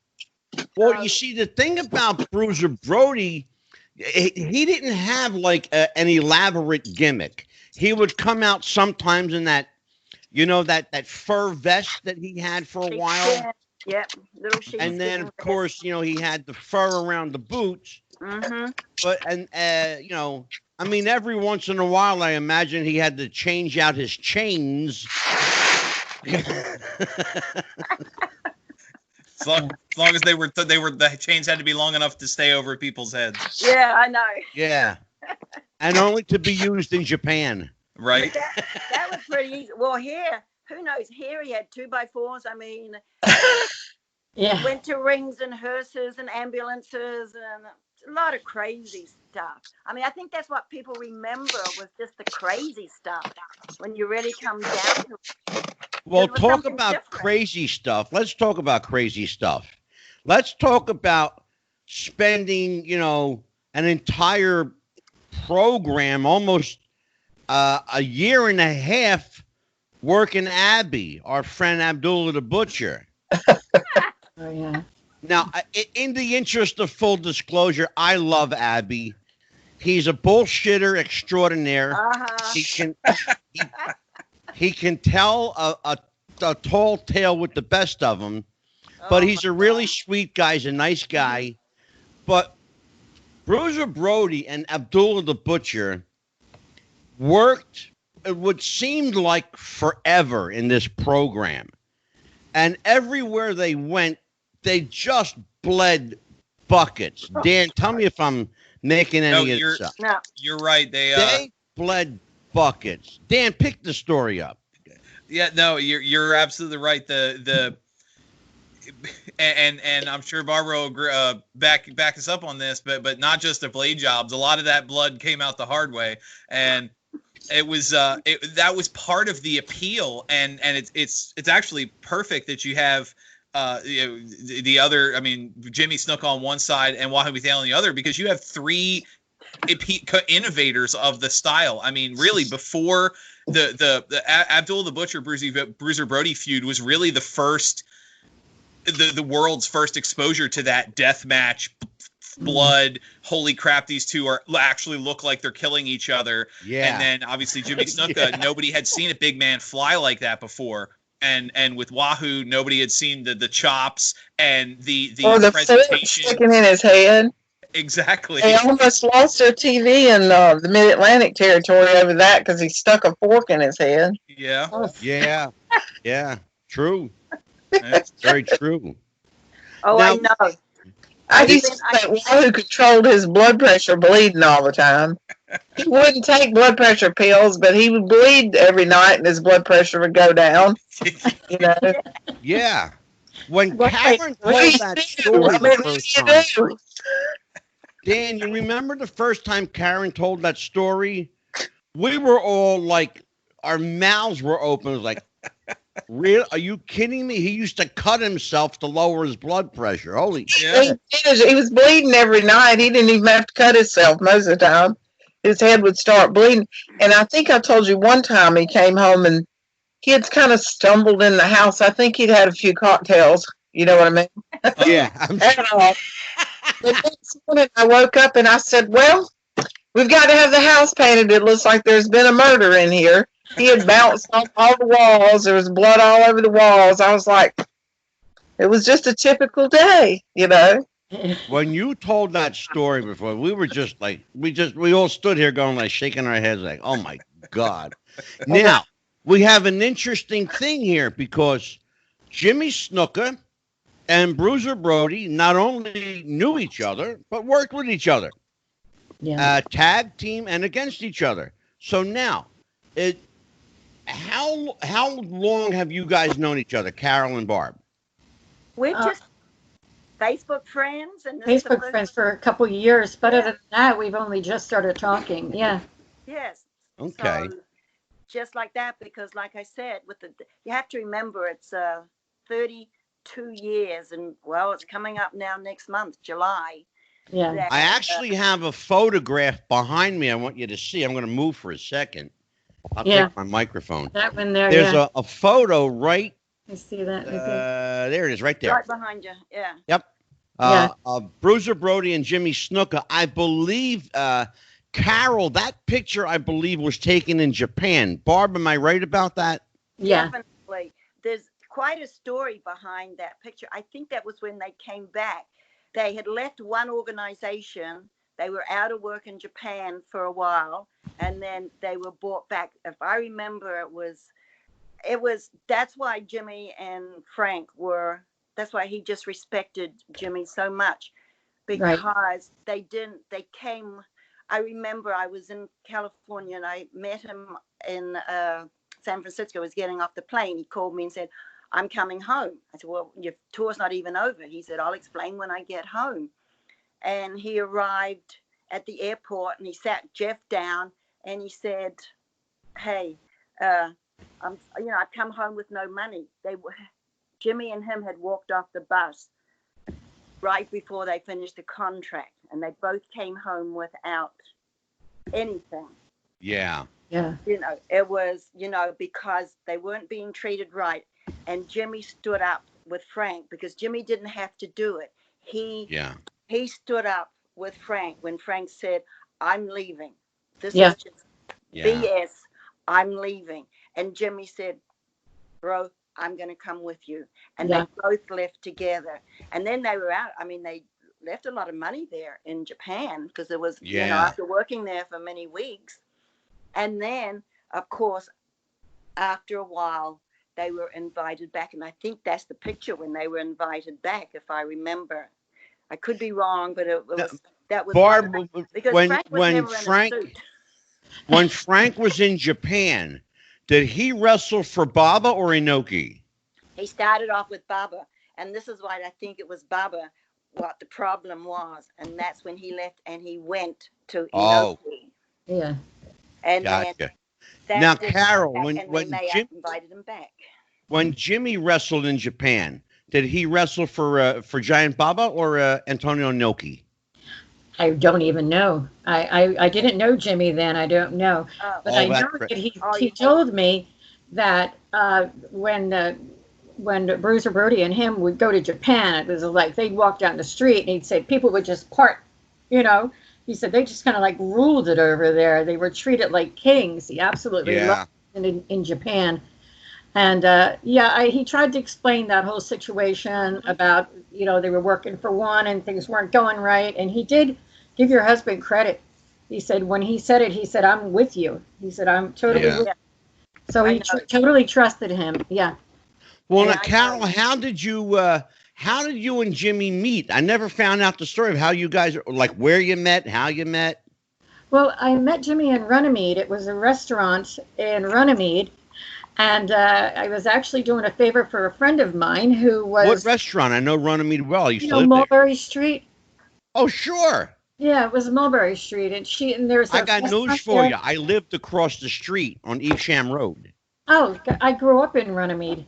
Well, you see, the thing about Bruiser Brody, he didn't have like an elaborate gimmick. He would come out sometimes in that, that fur vest that he had for a while. Yep, little sheepskin. And then, of course, he had the fur around the boots. Mm-hmm. But, I mean, every once in a while, I imagine he had to change out his chains. As long as the chains had to be long enough to stay over people's heads. Yeah, I know. Yeah. And only to be used in Japan. Right. That was pretty easy. Well, here, who knows? Here he had 2x4s. I mean, Yeah. went to rings and hearses and ambulances and a lot of crazy stuff. I mean, I think that's what people remember was just the crazy stuff when you really come down to it. Well, talk about crazy stuff. Let's talk about crazy stuff. Let's talk about spending, an entire program, almost a year and a half, working Abby, our friend Abdullah the Butcher. Oh, yeah. Now, in the interest of full disclosure, I love Abby. He's a bullshitter extraordinaire. Uh-huh. He can tell a tall tale with the best of them, but he's a really sweet guy. He's a nice guy. But Bruiser Brody and Abdullah the Butcher worked it would seem like forever in this program. And everywhere they went, they just bled buckets. Dan, tell me if I'm making any of this up. No. You're right. They bled buckets. Dan, pick the story up. Yeah, no, you're absolutely right. And I'm sure Barbara will agree, back us up on this, but not just the blade jobs. A lot of that blood came out the hard way, and it was that was part of the appeal. And it's actually perfect that you have the other. I mean, Jimmy Snuka on one side and Wahoo McDaniel on the other, because you have three innovators of the style. I mean, really, before the Abdul the Butcher Bruiser Brody feud was really the first, the world's first exposure to that death match, blood. Holy crap, these two actually look like they're killing each other. Yeah. And then obviously Jimmy Snuka, nobody had seen a big man fly like that before. And with Wahoo, nobody had seen the chops and the presentation sticking in his head. Exactly. They almost lost their TV in the Mid-Atlantic territory over that because he stuck a fork in his head. Yeah. Yeah. True. That's very true. Oh, Now, I know. I used to think Wahoo controlled his blood pressure bleeding all the time. He wouldn't take blood pressure pills, but he would bleed every night and his blood pressure would go down. You know? Yeah. When Karen told that story the first time, Dan, you remember the first time Karen told that story? We were all like, our mouths were open. It was like, real? Are you kidding me? He used to cut himself to lower his blood pressure. Holy shit. He was bleeding every night. He didn't even have to cut himself most of the time. His head would start bleeding. And I think I told you one time he came home and he had kind of stumbled in the house. I think he'd had a few cocktails. You know what I mean? Yeah. The next morning I woke up and I said, well, we've got to have the house painted. It looks like there's been a murder in here. He had bounced off all the walls. There was blood all over the walls. I was like, it was just a typical day, you know? When you told that story before, we were just like, we all stood here going like, shaking our heads like, oh my God. Now, we have an interesting thing here because Jimmy Snuka and Bruiser Brody not only knew each other, but worked with each other. Yeah. Tag team and against each other. So now, how long have you guys known each other, Carole and Barb? We're just Facebook friends. And Facebook friends for a couple of years, but other than that, we've only just started talking. Yeah. Yes. Okay. So, just like that, because like I said, you have to remember it's 32 years, and well, it's coming up now next month, July. Yeah. I actually have a photograph behind me I want you to see. I'm going to move for a second. I'll take my microphone. That one there, There's a photo right. I see that. There it is, right there. Right behind you, yeah. Yep. Bruiser Brody and Jimmy Snuka. I believe, Carole, that picture, I believe, was taken in Japan. Barb, am I right about that? Yeah. Definitely. There's quite a story behind that picture. I think that was when they came back. They had left one organization. They were out of work in Japan for a while, and then they were brought back. If I remember, that's why Jimmy and Frank that's why he just respected Jimmy so much, because they came. I remember I was in California and I met him in San Francisco. I was getting off the plane. He called me and said, I'm coming home. I said, well, your tour's not even over. He said, I'll explain when I get home. And he arrived at the airport and he sat Jeff down and he said, hey, I've come home with no money. Jimmy and him had walked off the bus right before they finished the contract, and they both came home without anything. Yeah. Yeah. It was, because they weren't being treated right. And Jimmy stood up with Frank because Jimmy didn't have to do it. He stood up with Frank when Frank said, I'm leaving. This is just BS. I'm leaving. And Jimmy said, bro, I'm going to come with you. And they both left together. And then they were out. I mean, they left a lot of money there in Japan because it was, after working there for many weeks. And then of course, after a while, they were invited back. And I think that's the picture when they were invited back, if I remember. I could be wrong, but that was Barb, because Frank was never in a suit. When Frank was in Japan, did he wrestle for Baba or Inoki? He started off with Baba, and this is why I think it was Baba what the problem was, and that's when he left and he went to Inoki. Yeah. And gotcha. then Now, Carole, when Jim invited him back. When Jimmy wrestled in Japan, did he wrestle for Giant Baba or Antonio Inoki? I don't even know. I didn't know Jimmy then. I don't know. But I know that he told me that when Bruiser, Brody, and him would go to Japan, it was like they'd walk down the street and he'd say people would just part, you know. He said they just kind of like ruled it over there. They were treated like kings. He absolutely loved it in Japan. And he tried to explain that whole situation about, you know, they were working for one and things weren't going right. And he did give your husband credit. He said, when he said it, he said, I'm with you. He said, I'm totally with you. So he totally trusted him. Yeah. Well, now, Carole, how did you and Jimmy meet? I never found out the story of how you guys, like where you met, how you met. Well, I met Jimmy in Runnymede. It was a restaurant in Runnymede. And I was actually doing a favor for a friend of mine who was... What restaurant? I know Runnymede well. You know Mulberry Street? Oh, sure. Yeah, it was Mulberry Street. And there's I got news for you. I lived across the street on Evesham Road. Oh, I grew up in Runnymede.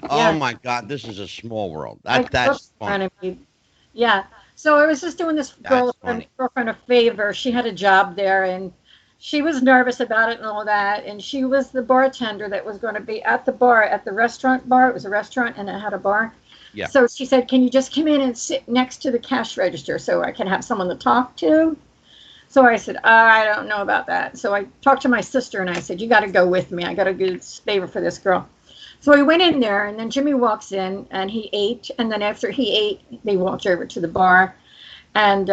Oh, my God. This is a small world. That's fun. Runnymede. Yeah. So I was just doing this girlfriend a favor. She had a job there, and she was nervous about it and all that, and she was the bartender that was going to be at the bar, at the restaurant bar. It was a restaurant, and it had a bar. Yeah. So she said, can you just come in and sit next to the cash register so I can have someone to talk to? So I said, I don't know about that. So I talked to my sister, and I said, you got to go with me. I got to do this favor for this girl. So we went in there, and then Jimmy walks in, and he ate, and then after he ate, they walked over to the bar, and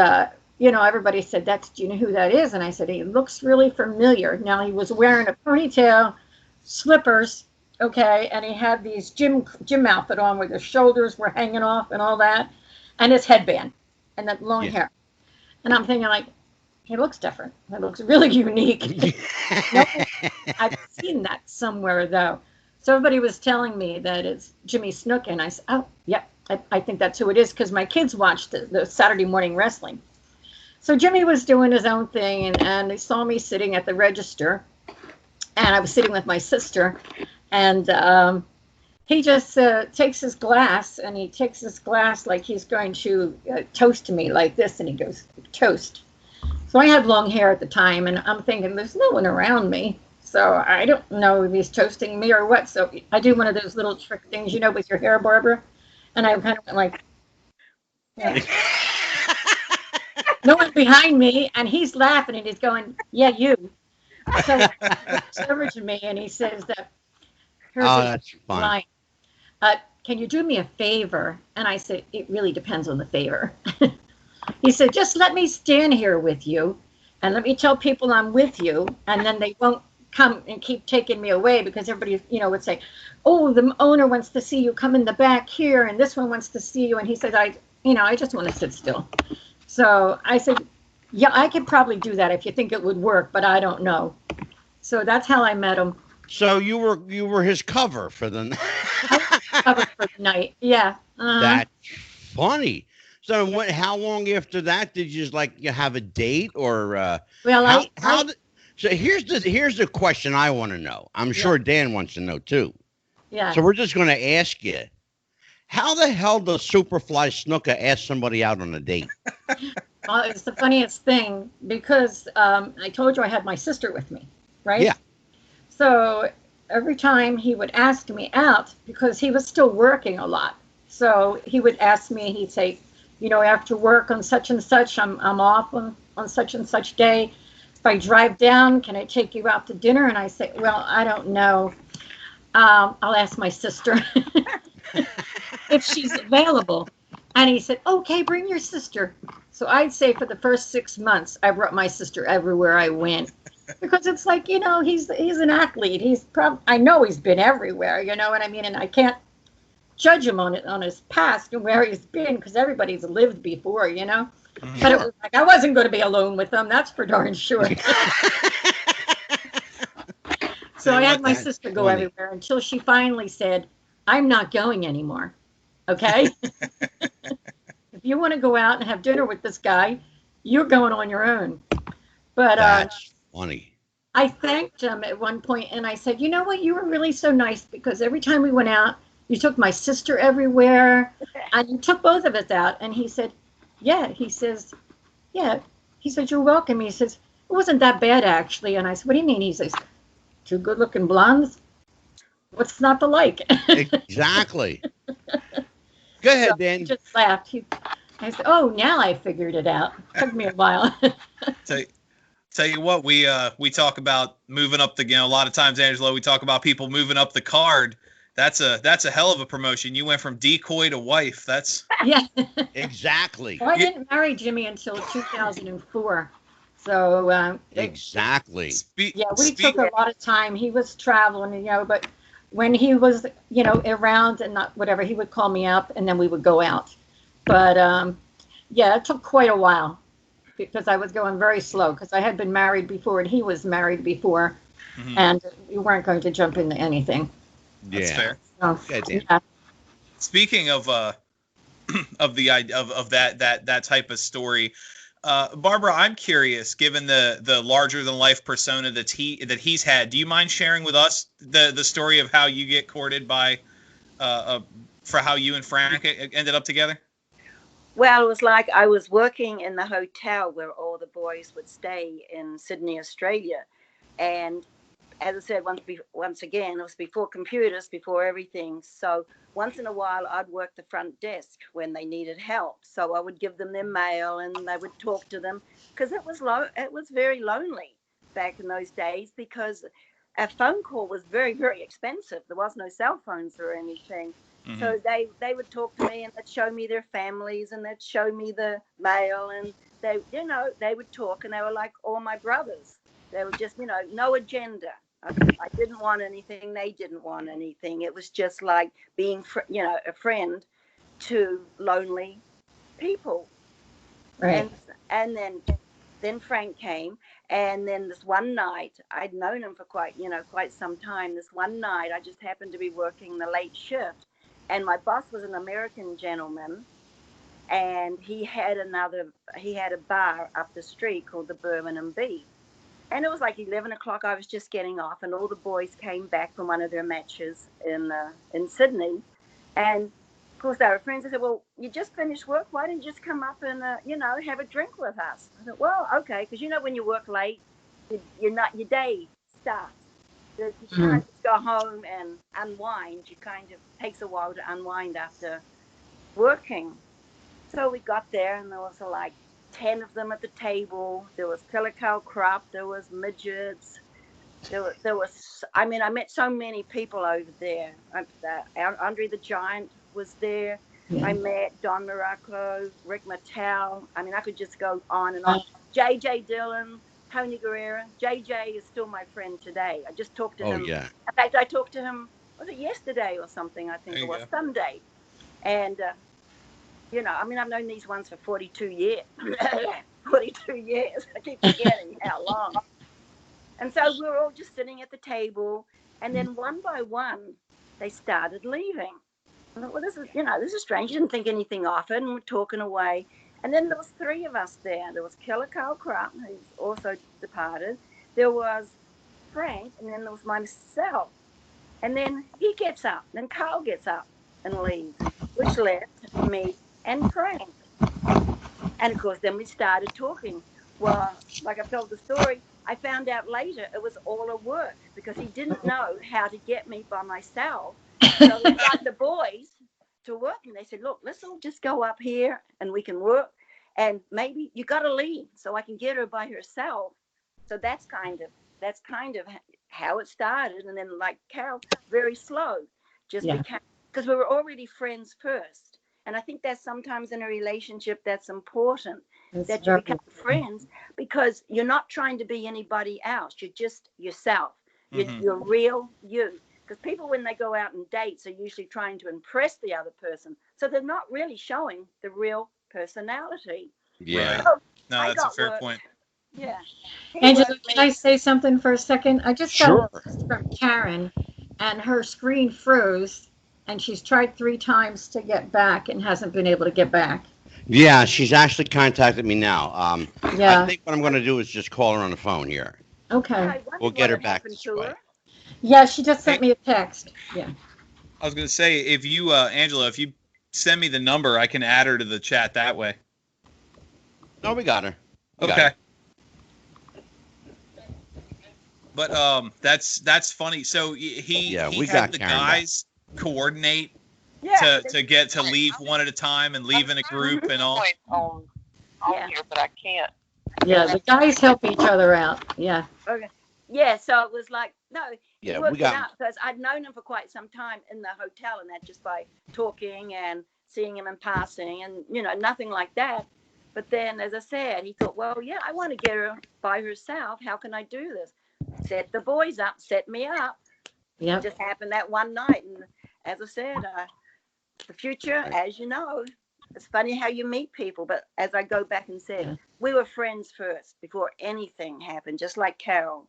you know, everybody said, do you know who that is? And I said, he looks really familiar. Now, he was wearing a ponytail, slippers, okay, and he had these gym outfit on where the shoulders were hanging off and all that, and his headband, and that long hair. And I'm thinking, like, he looks different. He looks really unique. No, I've seen that somewhere, though. So everybody was telling me that it's Jimmy Snuka, and I said, oh, yeah, I think that's who it is, because my kids watched the Saturday morning wrestling. So Jimmy was doing his own thing, and he saw me sitting at the register, and I was sitting with my sister, and he just takes his glass, and he takes his glass like he's going to toast me like this, and he goes, toast. So I had long hair at the time, and I'm thinking, there's no one around me, so I don't know if he's toasting me or what. So I do one of those little trick things, you know, with your hair, Barbara, and I kind of went like, yeah. No one's behind me, and he's laughing, and he's going, yeah, you. So he looks over to me, and he says that, that's fun. Line. Can you do me a favor? And I said, it really depends on the favor. He said, just let me stand here with you, and let me tell people I'm with you, and then they won't come and keep taking me away, because everybody, you know, would say, oh, the owner wants to see you, come in the back here, and this one wants to see you. And he said, I just want to sit still. So I said, yeah, I could probably do that if you think it would work, but I don't know. So that's how I met him. So you were his cover for the cover for the night. Yeah. That's funny. So how long after that did you have a date or? Well, so here's the question I want to know. I'm sure Dan wants to know too. Yeah. So we're just going to ask you. How the hell does Superfly Snuka ask somebody out on a date? Well, it's the funniest thing, because I told you I had my sister with me, right? Yeah. So every time he would ask me out, because he was still working a lot, so he would ask me, he'd say, you know, after work on such and such, I'm off on such and such day. If I drive down, can I take you out to dinner? And I say, well, I don't know. I'll ask my sister. If she's available. And he said, okay, bring your sister. So I'd say for the first 6 months, I brought my sister everywhere I went. Because it's like, he's an athlete. I know he's been everywhere, you know what I mean? And I can't judge him on his past and where he's been, because everybody's lived before, Mhm. But it was like, I wasn't going to be alone with him, that's for darn sure. So I had my sister go everywhere until she finally said, I'm not going anymore. Okay? If you want to go out and have dinner with this guy, you're going on your own. But That's funny. I thanked him at one point, and I said, you know what? You were really so nice, because every time we went out, you took my sister everywhere, and you took both of us out. And he said, yeah. He says, yeah. He said, you're welcome. He says, it wasn't that bad, actually. And I said, what do you mean? He says, two good-looking blondes? What's not to like? Exactly. Go ahead, So Dan. he just laughed. I said, oh, now I figured it out. Took me a while. Tell you what, we talk about moving up a lot of times, Angelo, we talk about people moving up the card. That's a hell of a promotion. You went from decoy to wife. That's Yeah. Exactly. Well, I didn't marry Jimmy until 2004. So Exactly. we took a lot of time. He was traveling, but when he was, around and not whatever, he would call me up, and then we would go out. But it took quite a while, because I was going very slow, because I had been married before and he was married before, and we weren't going to jump into anything. That's fair. So, Yeah. Speaking of the idea of that type of story, Barbara, I'm curious, given the larger than life persona that he's had, do you mind sharing with us the story of how you get courted by for how you and Frank ended up together? Well, it was like I was working in the hotel where all the boys would stay in Sydney, Australia. And as I said, once again, it was before computers, before everything. So once in a while, I'd work the front desk when they needed help. So I would give them their mail, and they would talk to them, because it was very lonely back in those days, because a phone call was very, very expensive. There was no cell phones or anything. Mm-hmm. So they would talk to me, and they'd show me their families, and they'd show me the mail, and they would talk, and they were like all my brothers. They were just, no agenda. I didn't want anything. They didn't want anything. It was just like being, a friend to lonely people. right. And then Frank came, and then this one night, I'd known him for quite some time. This one night, I just happened to be working the late shift, and my boss was an American gentleman, and he had a bar up the street called the Bourbon and Beef. And it was like 11 o'clock. I was just getting off, and all the boys came back from one of their matches in Sydney. And of course, they were friends. I said, well, you just finished work. Why didn't you just come up and, have a drink with us? I said, well, okay. Because, when you work late, your day starts. You can't just go home and unwind. You kind of takes a while to unwind after working. So we got there, and there was like 10 of them at the table. There was Pelican crop. There was midgets. There was, I met so many people over there. Andre the Giant was there. Yeah. I met Don Morocco, Rick Mattel. I could just go on and on. J.J. Dillon, Tony Guerrera. J.J. is still my friend today. I just talked to him. Oh, yeah. In fact, I talked to him, was it yesterday or something? I think it was Sunday. And, I've known these ones for 42 years. 42 years. I keep forgetting how long. And so we were all just sitting at the table, and then one by one, they started leaving. I thought, well, this is strange. I didn't think anything of it, and we're talking away. And then there was 3 of us there. There was Killer Carl Crump, who's also departed. There was Frank, and then there was myself. And then he gets up, then Carl gets up and leaves, which left me and Frank. And of course, then we started talking. Well, like I've told the story, I found out later it was all a work, because he didn't know how to get me by myself. So he got the boys to work, and they said, look, let's all just go up here and we can work. And maybe you got to leave so I can get her by herself. So that's kind of how it started. And then, like Carol, very slow, became, because we were already friends first. And I think that sometimes in a relationship that's important, That's that you very- become friends because you're not trying to be anybody else. You're just yourself. You're real you. Because people, when they go out on dates, are usually trying to impress the other person. So they're not really showing the real personality. Yeah. Right. So No, I that's a got fair work. point. Yeah. He Angela, worked can me. I say something for a second? I just got Sure. a text from Karen, and her screen froze, and she's tried 3 times to get back and hasn't been able to get back. Yeah, she's actually contacted me now. I Yeah. think what I'm going to do is just call her on the phone here. Okay. I We'll wondered get what her had back happened this to way. her. Yeah, she just sent Hey. me a text. Yeah. I was going to say, if you, Angela, if you send me the number, I can add her to the chat that way. No, we got her. We got Okay. her. But that's funny. So he we had got the Karen back. guys coordinate Yeah. to leave one at a time and leave in a group and all. On Yeah. here, but I can't. Yeah, the guys help each other out. Yeah. Okay. Yeah, so it was like, no, he Yeah, worked we it got- out because I'd known him for quite some time in the hotel and that just by talking and seeing him in passing and, nothing like that. But then, as I said, he thought, well, yeah, I want to get her by herself. How can I do this? Set the boys up, set me up. Yep. It just happened that one night. And as I said, the future, as you know, it's funny how you meet people. But as I go back and said, Yeah. we were friends first before anything happened, just like Carole.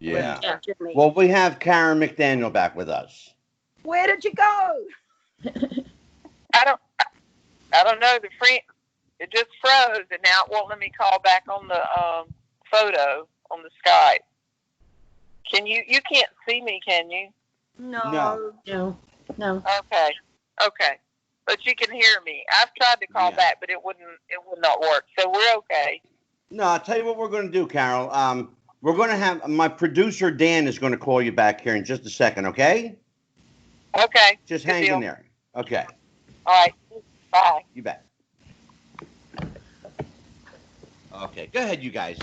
Yeah. Yeah. Jimmy. Well, we have Karen McDaniel back with us. Where did you go? I don't know. The friend, it just froze, and now it won't let me call back on the photo on the Skype. Can you? You can't see me, can you? No. No. Okay. But you can hear me. I've tried to call back, but it would not work. So we're okay. No, I'll tell you what we're going to do, Carol. We're going to have my producer, Dan, is going to call you back here in just a second, okay? Okay. Just Good hang deal. in there. Okay. All right. Bye. You bet. Okay. Go ahead, you guys.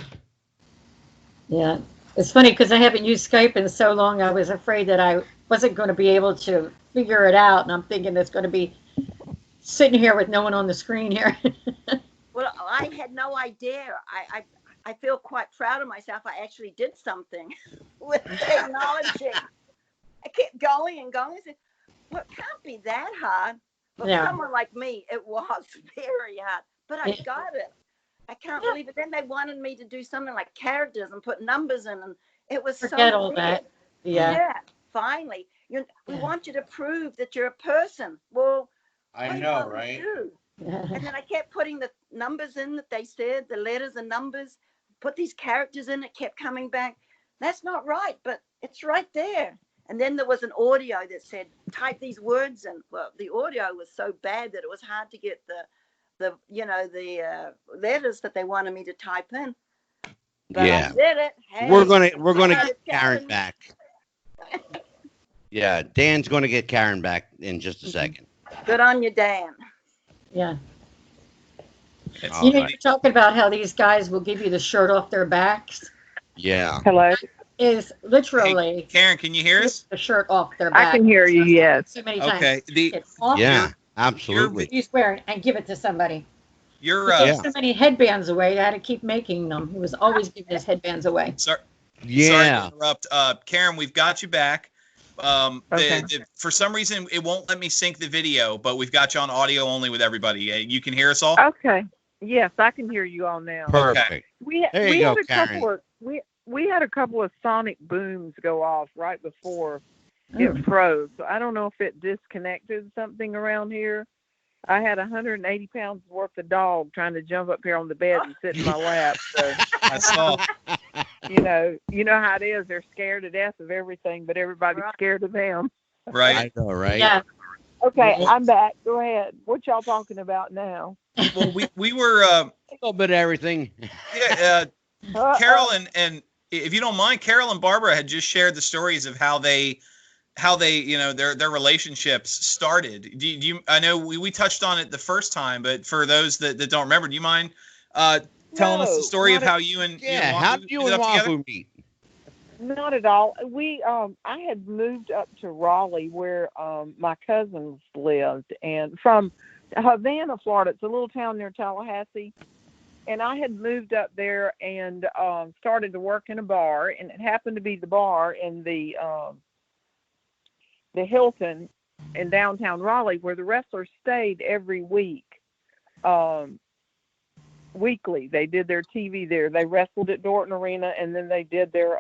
Yeah. It's funny because I haven't used Skype in so long. I was afraid that I wasn't going to be able to figure it out. And I'm thinking it's going to be sitting here with no one on the screen here. Well, I had no idea. I feel quite proud of myself. I actually did something with technology. I kept going and going. I said, well, it can't be that hard. But Yeah. for someone like me, it was very hard. But I got it. I can't believe it. Then they wanted me to do something like characters and put numbers in, and it was Forget so all weird. that. Yeah. Finally, we want you to prove that you're a person. Well, I know, right? And then I kept putting the numbers in that they said, the letters and numbers, put these characters in. It kept coming back. That's not right, but it's right there. And then there was an audio that said, type these words in. Well, the audio was so bad that it was hard to get the letters that they wanted me to type in. But I did it. Hey, we're gonna somebody get Karen telling me. back. Yeah, Dan's gonna get Karen back in just a second. Good on you, Dan. Yeah. It's All You're right. talking about how these guys will give you the shirt off their backs. Yeah. Hello. Is literally Karen, can you hear us? the shirt off their back. I can hear you. Yes. So many times. Okay. It's off. Yeah. Absolutely. He's wearing and give it to somebody. You're He gave so many headbands away. I had to keep making them. He was always giving his headbands away. sorry Yeah. to interrupt. Karen, we've got you back. Okay. For some reason, it won't let me sync the video, but we've got you on audio only with everybody. You can hear us all? Okay. Yes, I can hear you all now. Perfect. We There you we go, had a Karen. couple of we had a couple of sonic booms go off right before Oh. it froze. So I don't know if it disconnected something around here. I had 180 pounds worth of dog trying to jump up here on the bed and sit in my lap. So I saw. you know how it is. They're scared to death of everything, but everybody's scared of them. Right. I know, right? Yeah. Okay, I'm back. Go ahead. What y'all talking about now? Well, we were A little bit of everything. Carol and if you don't mind, Carol and Barbara had just shared the stories of how they their relationships started. Do you I know we touched on it the first time, but for those that don't remember, do you mind telling us the story of how you and How do you ended and up together? Wahoo meet? Not at all. We I had moved up to Raleigh where my cousins lived, and from Havana, Florida. It's a little town near Tallahassee. And I had moved up there and started to work in a bar, and it happened to be the bar in the Hilton in downtown Raleigh, where the wrestlers stayed every week. Weekly, they did their TV there. They wrestled at Dorton Arena, and then they did their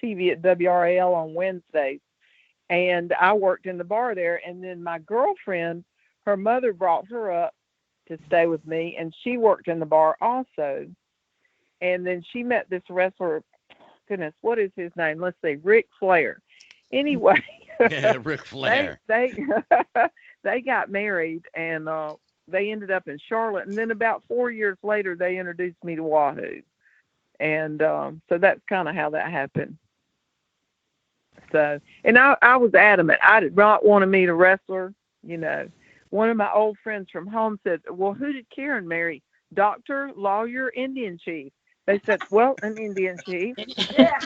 TV at WRAL on Wednesdays. And I worked in the bar there. And then my girlfriend, her mother brought her up to stay with me, and she worked in the bar also. And then she met this wrestler. Goodness, what is his name? Let's see, Ric Flair. Anyway, Yeah, Ric Flair. they got married, and they ended up in Charlotte. And then about 4 years later, they introduced me to Wahoo. And so that's kind of how that happened. So, and I was adamant. I did not want to meet a wrestler. You know, one of my old friends from home said, well, who did Karen marry? Doctor, lawyer, Indian chief? They said, well, an Indian chief. Yeah.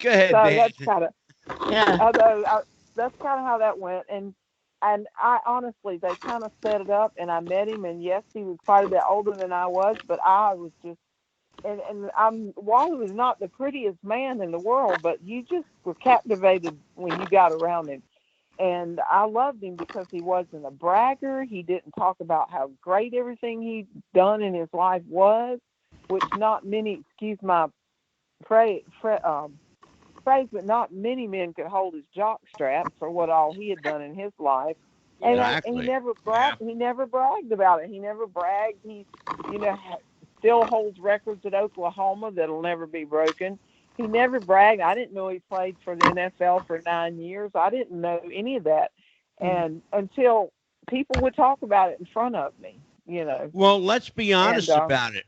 Go ahead, So man. that's kind of, Yeah. although that's kind of how that went. And I honestly, they kind of set it up, and I met him, and yes, he was quite a bit older than I was, but I was just, and Wally was not the prettiest man in the world, but you just were captivated when you got around him. And I loved him because he wasn't a bragger. He didn't talk about how great everything he'd done in his life was, which not many, excuse my phrase, but not many men could hold his jock strap for what all he had done in his life. And, Exactly. and he never bragged. He never bragged about it. He never bragged. He, still holds records at Oklahoma that'll never be broken. He never bragged. I didn't know he played for the NFL for 9 years. I didn't know any of that, and until people would talk about it in front of me, Well, let's be honest about it.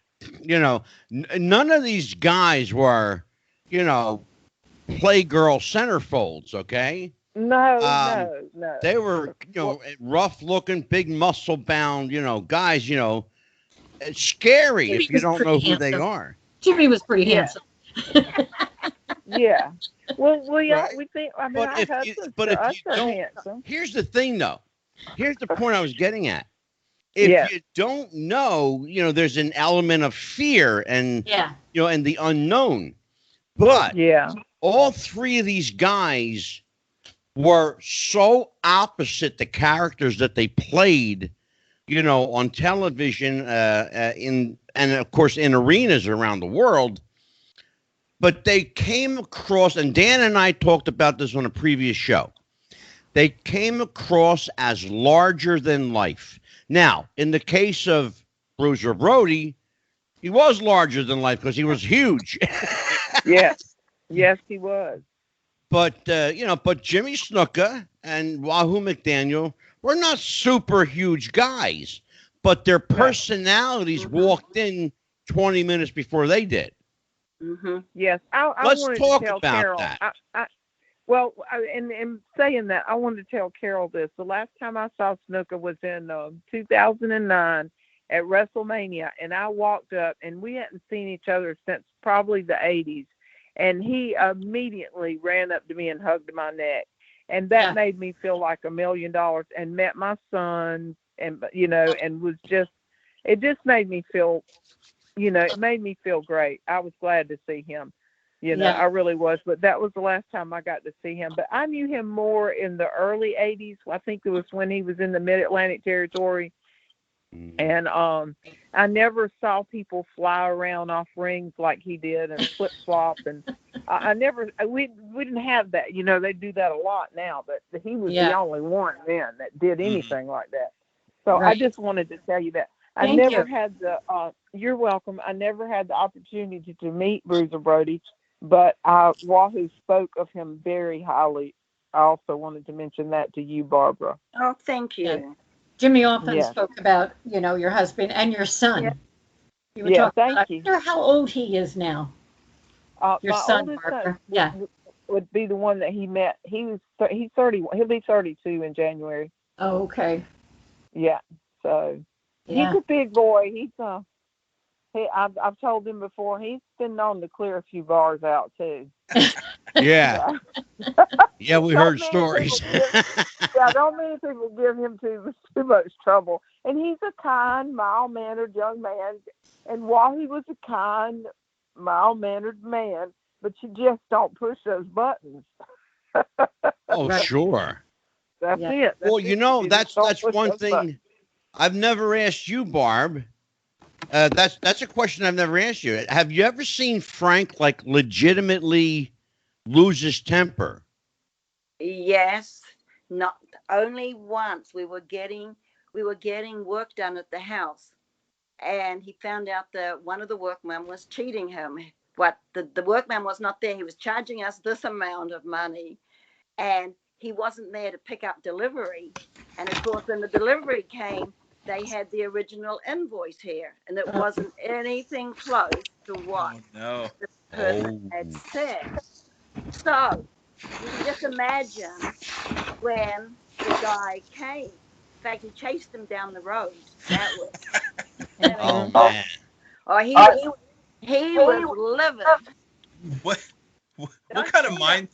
None of these guys were, playgirl centerfolds, okay? No. They were, rough-looking, big muscle-bound, guys, it's scary Jimmy if you was don't pretty know who they handsome. are. Jimmy was pretty handsome. Yeah. Well, yeah, Right. we think. I mean, But our if you husbands are don't, handsome. here's the thing, though. Here's the point I was getting at. If you don't know, there's an element of fear and, and the unknown. But all three of these guys were so opposite the characters that they played, on television, and of course in arenas around the world. But they came across, and Dan and I talked about this on a previous show. They came across as larger than life. Now, in the case of Bruiser Brody, he was larger than life because he was huge. Yes, he was. But but Jimmy Snuka and Wahoo McDaniel were not super huge guys, but their personalities walked in 20 minutes before they did. Mm-hmm. Yes, Let's wanted talk to tell about Carole, that. In saying that, I wanted to tell Carole this. The last time I saw Snuka was in 2009 at WrestleMania, and I walked up, and we hadn't seen each other since probably the 80s, and he immediately ran up to me and hugged my neck, and that made me feel like $1 million, and met my son, and and was just, it just made me feel, it made me feel great. I was glad to see him. I really was. But that was the last time I got to see him. But I knew him more in the early 80s. I think it was when he was in the Mid-Atlantic territory. And I never saw people fly around off rings like he did and flip-flop. And we didn't have that. They do that a lot now. But he was the only one then that did anything like that. So I just wanted to tell you that. Thank you. Had the, you're welcome. I never had the opportunity to meet Bruiser Brody, but Wahoo spoke of him very highly. I also wanted to mention that to you, Barbara. Oh, thank you. Yeah. Jimmy often spoke about, your husband and your son. Yeah. You were talking thank about, you. I wonder how old he is now. Your my son, oldest Barbara. son would be the one that he met. He's 30. He'll be 32 in January. Oh, okay. Yeah. So he's a big boy. I've told him before, he's been known to clear a few bars out too. Yeah. Yeah, we heard stories. Yeah, don't many people give him too much trouble. And he's a kind, mild-mannered young man. And Wahoo was a kind, mild-mannered man. But you just don't push those buttons. Oh, Right. sure. That's Yeah. it. Well, That's you it. know, You that's just don't push one those buttons. thing I've never asked you, Barb. That's a question I've never asked you. Have you ever seen Frank like legitimately lose his temper? Yes, not only once. We were getting work done at the house, and he found out that one of the workmen was cheating him. What the workman was not there. He was charging us this amount of money, and he wasn't there to pick up delivery. And of course, when the delivery came, they had the original invoice here, and it wasn't anything close to what Oh no. the person had said. So you can just imagine when the guy came. In fact, he chased him down the road. That was, you Oh know, man. oh, he was livid. What Don't kind of cheat mind?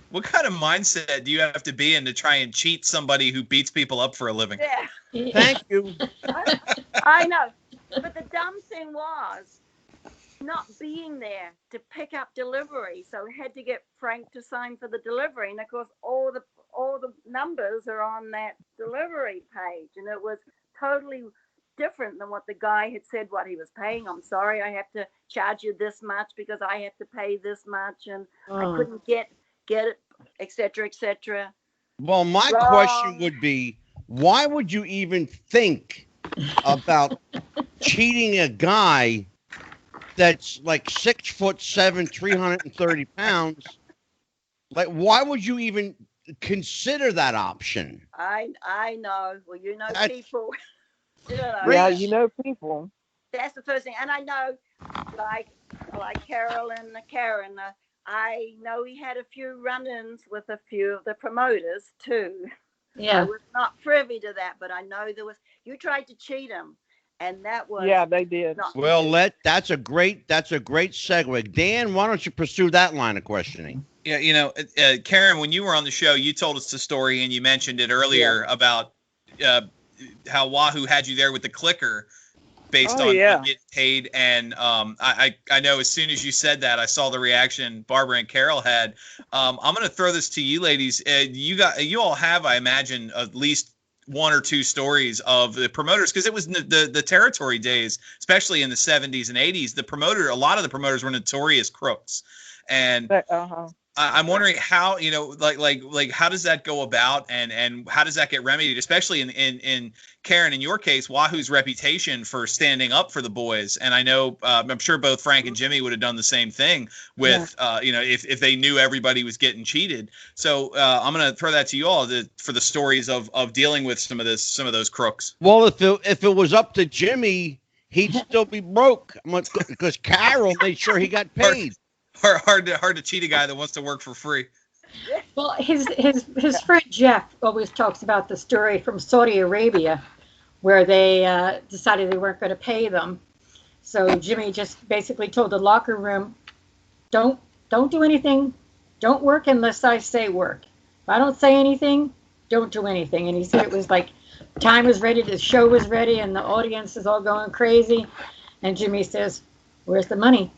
What kind of mindset do you have to be in to try and cheat somebody who beats people up for a living? Yeah, Thank you. I know. But the dumb thing was not being there to pick up delivery. So we had to get Frank to sign for the delivery. And of course, all the numbers are on that delivery page. And it was totally different than what the guy had said what he was paying. I'm sorry, I have to charge you this much because I have to pay this much, and I couldn't get it, etc., etc. Well, my question would be, why would you even think about cheating a guy that's like 6'7", 330 pounds? Like, why would you even consider that option? I know. Well, you know, That's people. You know, Yeah, you know people. that's the first thing. And I know, like Carol and Karen, I know he had a few run-ins with a few of the promoters too. I Yeah. was not privy to that, but I know you tried to cheat him, and that was Yeah, they did. not Well, that's a great segue. Dan, why don't you pursue that line of questioning? Yeah, you know, Karen, when you were on the show, you told us the story and you mentioned it earlier about how Wahoo had you there with the clicker based on getting paid. And I know as soon as you said that, I saw the reaction Barbara and Carol had. I'm going to throw this to you ladies. You all have, I imagine, at least one or two stories of the promoters, because it was the territory days, especially in the 70s and 80s. A lot of the promoters were notorious crooks. And I'm wondering how, you know, like how does that go about, and how does that get remedied, especially in Karen, in your case, Wahoo's reputation for standing up for the boys. And I know, I'm sure both Frank and Jimmy would have done the same thing with, you know, if they knew everybody was getting cheated. So I'm going to throw that to you all for the stories of dealing with some of those crooks. Well, if it was up to Jimmy, he'd still be broke because Carol made sure he got paid. Hard to cheat a guy that wants to work for free. Well, his friend Jeff always talks about the story from Saudi Arabia, where they decided they weren't going to pay them. So Jimmy just basically told the locker room, don't do anything, don't work unless I say work. If I don't say anything, don't do anything. And he said it was like time was ready, the show was ready, and the audience is all going crazy. And Jimmy says, "Where's the money?"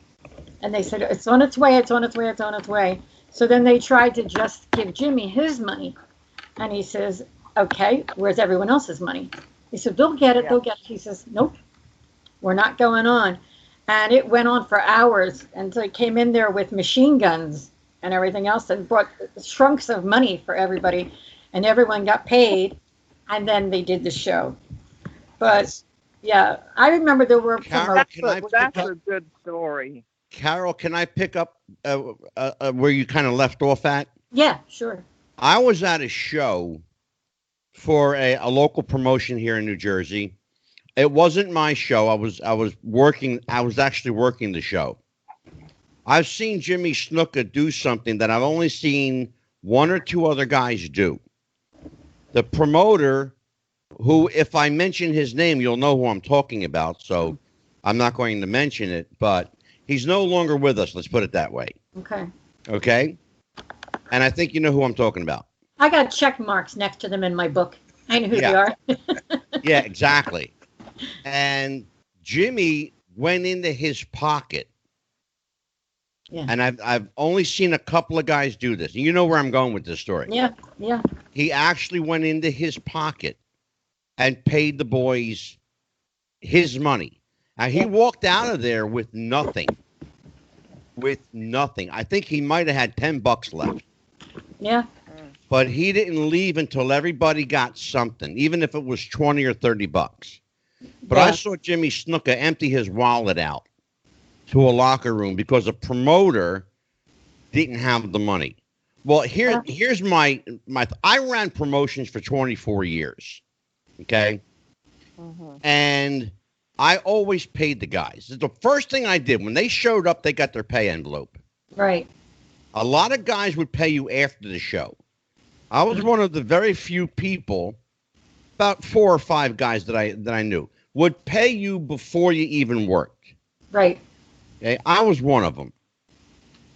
And they said, "It's on its way, it's on its way, it's on its way." So then they tried to just give Jimmy his money. And he says, "Okay, where's everyone else's money?" He said, they'll get it, they'll get it. He says, "Nope, we're not going on." And it went on for hours until he came in there with machine guns and everything else and brought trunks of money for everybody. And everyone got paid. And then they did the show. But, yeah, I remember there were That's a good story. Carol, can I pick up where you kind of left off at? Yeah, sure. I was at a show for a local promotion here in New Jersey. It wasn't my show. I was actually working the show. I've seen Jimmy Snuka do something that I've only seen one or two other guys do. The promoter, who, if I mention his name, you'll know who I'm talking about, so I'm not going to mention it, but he's no longer with us, let's put it that way. Okay. Okay? And I think you know who I'm talking about. I got check marks next to them in my book. I know who they are. Yeah, exactly. And Jimmy went into his pocket. Yeah. And I've only seen a couple of guys do this. You know where I'm going with this story. Yeah, yeah. He actually went into his pocket and paid the boys his money. And he walked out of there with nothing. With nothing. I think he might have had $10 left. Yeah. But he didn't leave until everybody got something, even if it was 20 or $30. But I saw Jimmy Snuka empty his wallet out to a locker room because a promoter didn't have the money. Well, here's my I ran promotions for 24 years. Okay. And I always paid the guys. The first thing I did when they showed up, they got their pay envelope. Right. A lot of guys would pay you after the show. I was one of the very few people, about 4 or 5 guys that I knew, would pay you before you even worked. Right. Okay, I was one of them.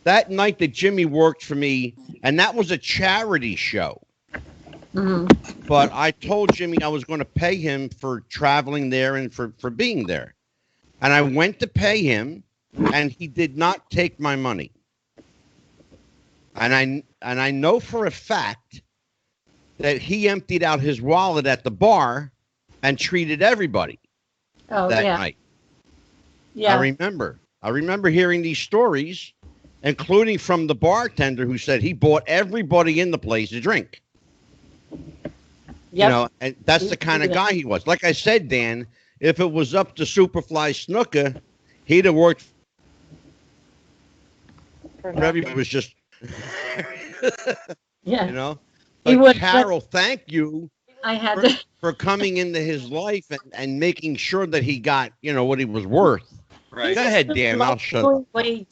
That night that Jimmy worked for me, and that was a charity show. But I told Jimmy I was going to pay him for traveling there and for being there. And I went to pay him, and he did not take my money. And I know for a fact that he emptied out his wallet at the bar and treated everybody that night. Yeah. I remember hearing these stories, including from the bartender who said he bought everybody in the place a drink. You know, and that's the kind of guy he was. Like I said, Dan, if it was up to Superfly Snuka, he'd have worked for everybody. It was just, yeah. You know, but Carole, thank you for coming into his life and making sure that he got, you know, what he was worth. Right. Go ahead, Dan. I'll shut up. What he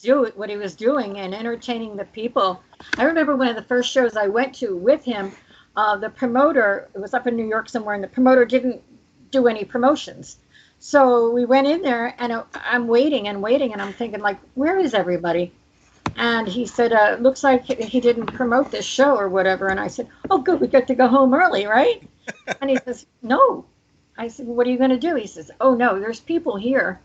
was doing and entertaining the people. I remember one of the first shows I went to with him. The promoter, it was up in New York somewhere, and the promoter didn't do any promotions. So we went in there, and I'm waiting, and I'm thinking, like, where is everybody? And he said, looks like he didn't promote this show or whatever. And I said, oh, good, we get to go home early, right? And he says, no. I said, what are you going to do? He says, oh, no, there's people here,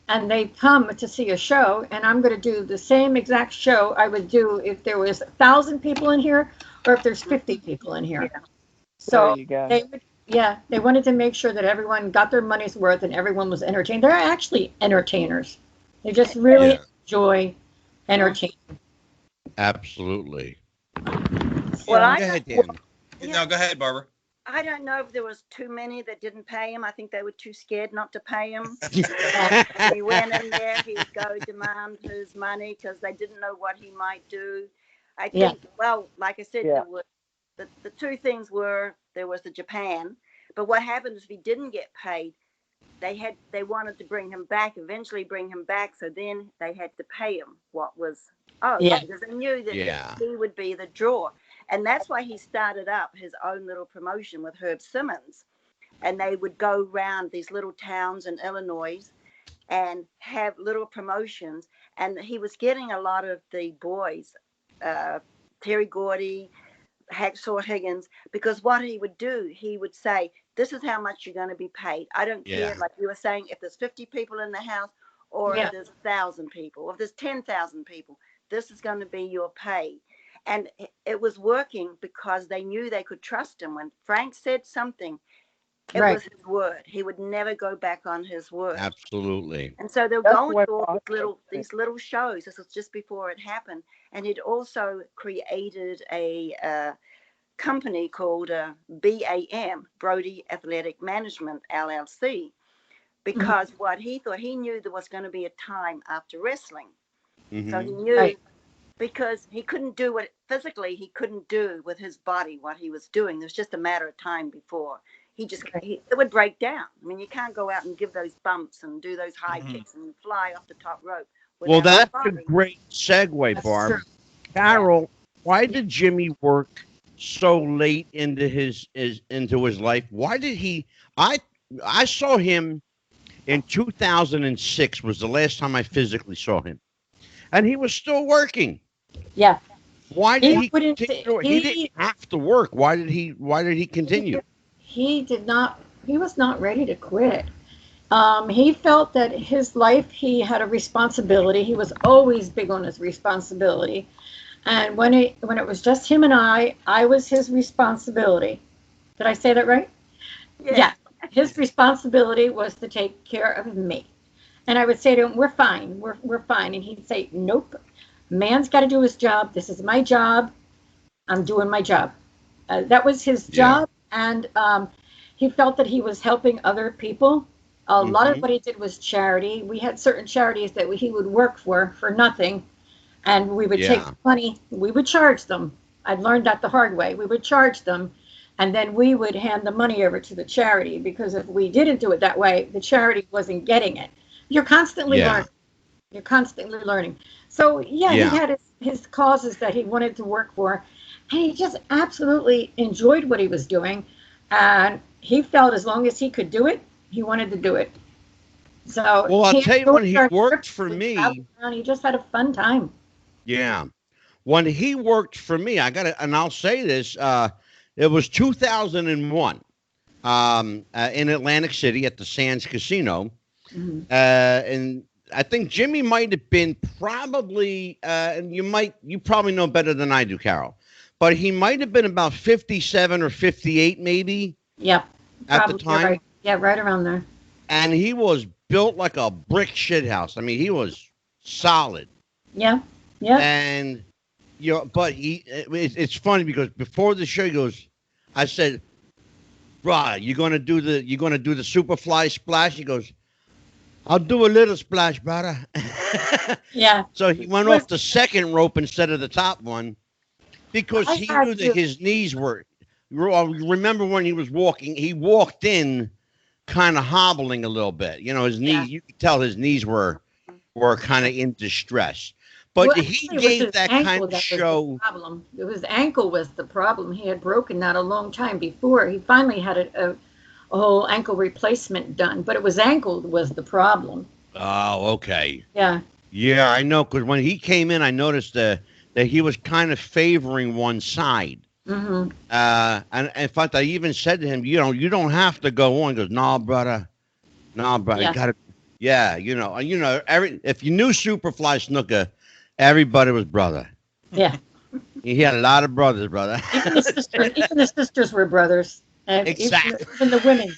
and they come to see a show, and I'm going to do the same exact show I would do if there was 1,000 people in here or if there's 50 people in here. Yeah. So they wanted to make sure that everyone got their money's worth and everyone was entertained. They're actually entertainers. They just really enjoy entertaining. Absolutely. Well, go ahead, Dan. No, go ahead, Barbara. I don't know if there was too many that didn't pay him. I think they were too scared not to pay him. He went in there, he'd go demand his money because they didn't know what he might do. I think, well, like I said, there were, the two things were, there was the Japan, but what happened is if he didn't get paid, they wanted to bring him back, eventually bring him back, so then they had to pay him what was because they knew that he would be the draw. And that's why he started up his own little promotion with Herb Simmons. And they would go around these little towns in Illinois and have little promotions. And he was getting a lot of the boys, Terry Gordy, Hacksaw Higgins, because what he would do, he would say, this is how much you're going to be paid. I don't care, like you were saying, if there's 50 people in the house or if there's 1,000 people, or if there's 10,000 people, this is going to be your pay. And it was working because they knew they could trust him. When Frank said something, it was his word. He would never go back on his word. Absolutely. And so they were going to all these little shows. This was just before it happened. And he'd also created a company called BAM, Brody Athletic Management, LLC, because what he thought, he knew there was going to be a time after wrestling. So he knew... Because he couldn't do what physically he couldn't do with his body what he was doing. It was just a matter of time before it would break down. I mean, you can't go out and give those bumps and do those high kicks and fly off the top rope. Well, that's a great segue, Barb. Carole, why did Jimmy work so late into his life? Why did he? I saw him in 2006 was the last time I physically saw him, and he was still working. Yeah. Why did he wouldn't. continue? He didn't have to work. Why did he continue? He did not. He was not ready to quit. He felt that his life, he had a responsibility. He was always big on his responsibility. And when it was just him and I was his responsibility. Did I say that right? Yeah. His responsibility was to take care of me. And I would say to him, we're fine. We're fine. And he'd say, nope. Man's got to do his job. This is my job. I'm doing my job. That was his job. And he felt that he was helping other people. A lot of what he did was charity. We had certain charities that he would work for nothing. And we would take money. We would charge them. I'd learned that the hard way. We would charge them. And then we would hand the money over to the charity. Because if we didn't do it that way, the charity wasn't getting it. You're constantly learning. You're constantly learning. So, he had his causes that he wanted to work for. And he just absolutely enjoyed what he was doing. And he felt as long as he could do it, he wanted to do it. So, well, I'll tell you, when he worked for me, he just had a fun time. Yeah. When he worked for me, and I'll say this, it was 2001 in Atlantic City at the Sands Casino. And I think Jimmy might have been probably, and you probably know better than I do, Carol, but he might have been about 57 or 58 maybe. Yeah. At the time. Right. Yeah, right around there. And he was built like a brick shithouse. I mean, he was solid. Yeah. Yeah. And, but it's funny because before the show, he goes, I said, "Bruh, you're gonna do the Superfly splash?" He goes, "I'll do a little splash, brother." Yeah. So he went off the second rope instead of the top one because he knew that his knees were. Remember when he was walking? He walked in kind of hobbling a little bit. His knees. You could tell his knees were kind of in distress. But he gave that kind of show. His ankle was the problem. He had broken that a long time before. He finally had a whole ankle replacement done, but it was ankle was the problem. Oh, okay. Yeah. Yeah, I know, because when he came in, I noticed that he was kind of favoring one side. And in fact, I even said to him, you don't have to go on. He goes, "No, brother. You gotta." Yeah, if you knew Superfly Snuka, everybody was brother. Yeah. He had a lot of brothers, brother. Even the sisters were brothers. Exactly. Even the women.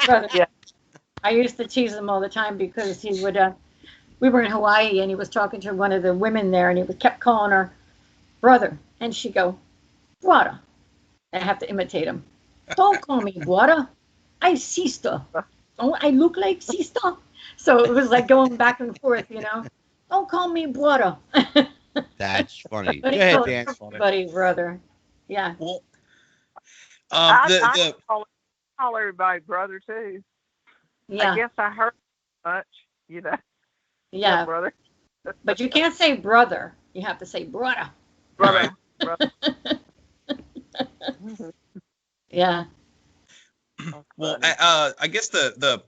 Brothers. Yeah. I used to tease him all the time because he would. We were in Hawaii and he was talking to one of the women there and he kept calling her brother, and she'd go, "Brother." I have to imitate him. "Don't call me brother. I sister. Don't I look like sister?" So it was like going back and forth, "Don't call me brother." That's funny. But Go ahead, Dan. Everybody brother. Yeah. Well, I call everybody brother too. Yeah. I guess I heard much, Yeah. brother. But you can't say brother. You have to say brother. Brother. Brother. Yeah. Well, I guess the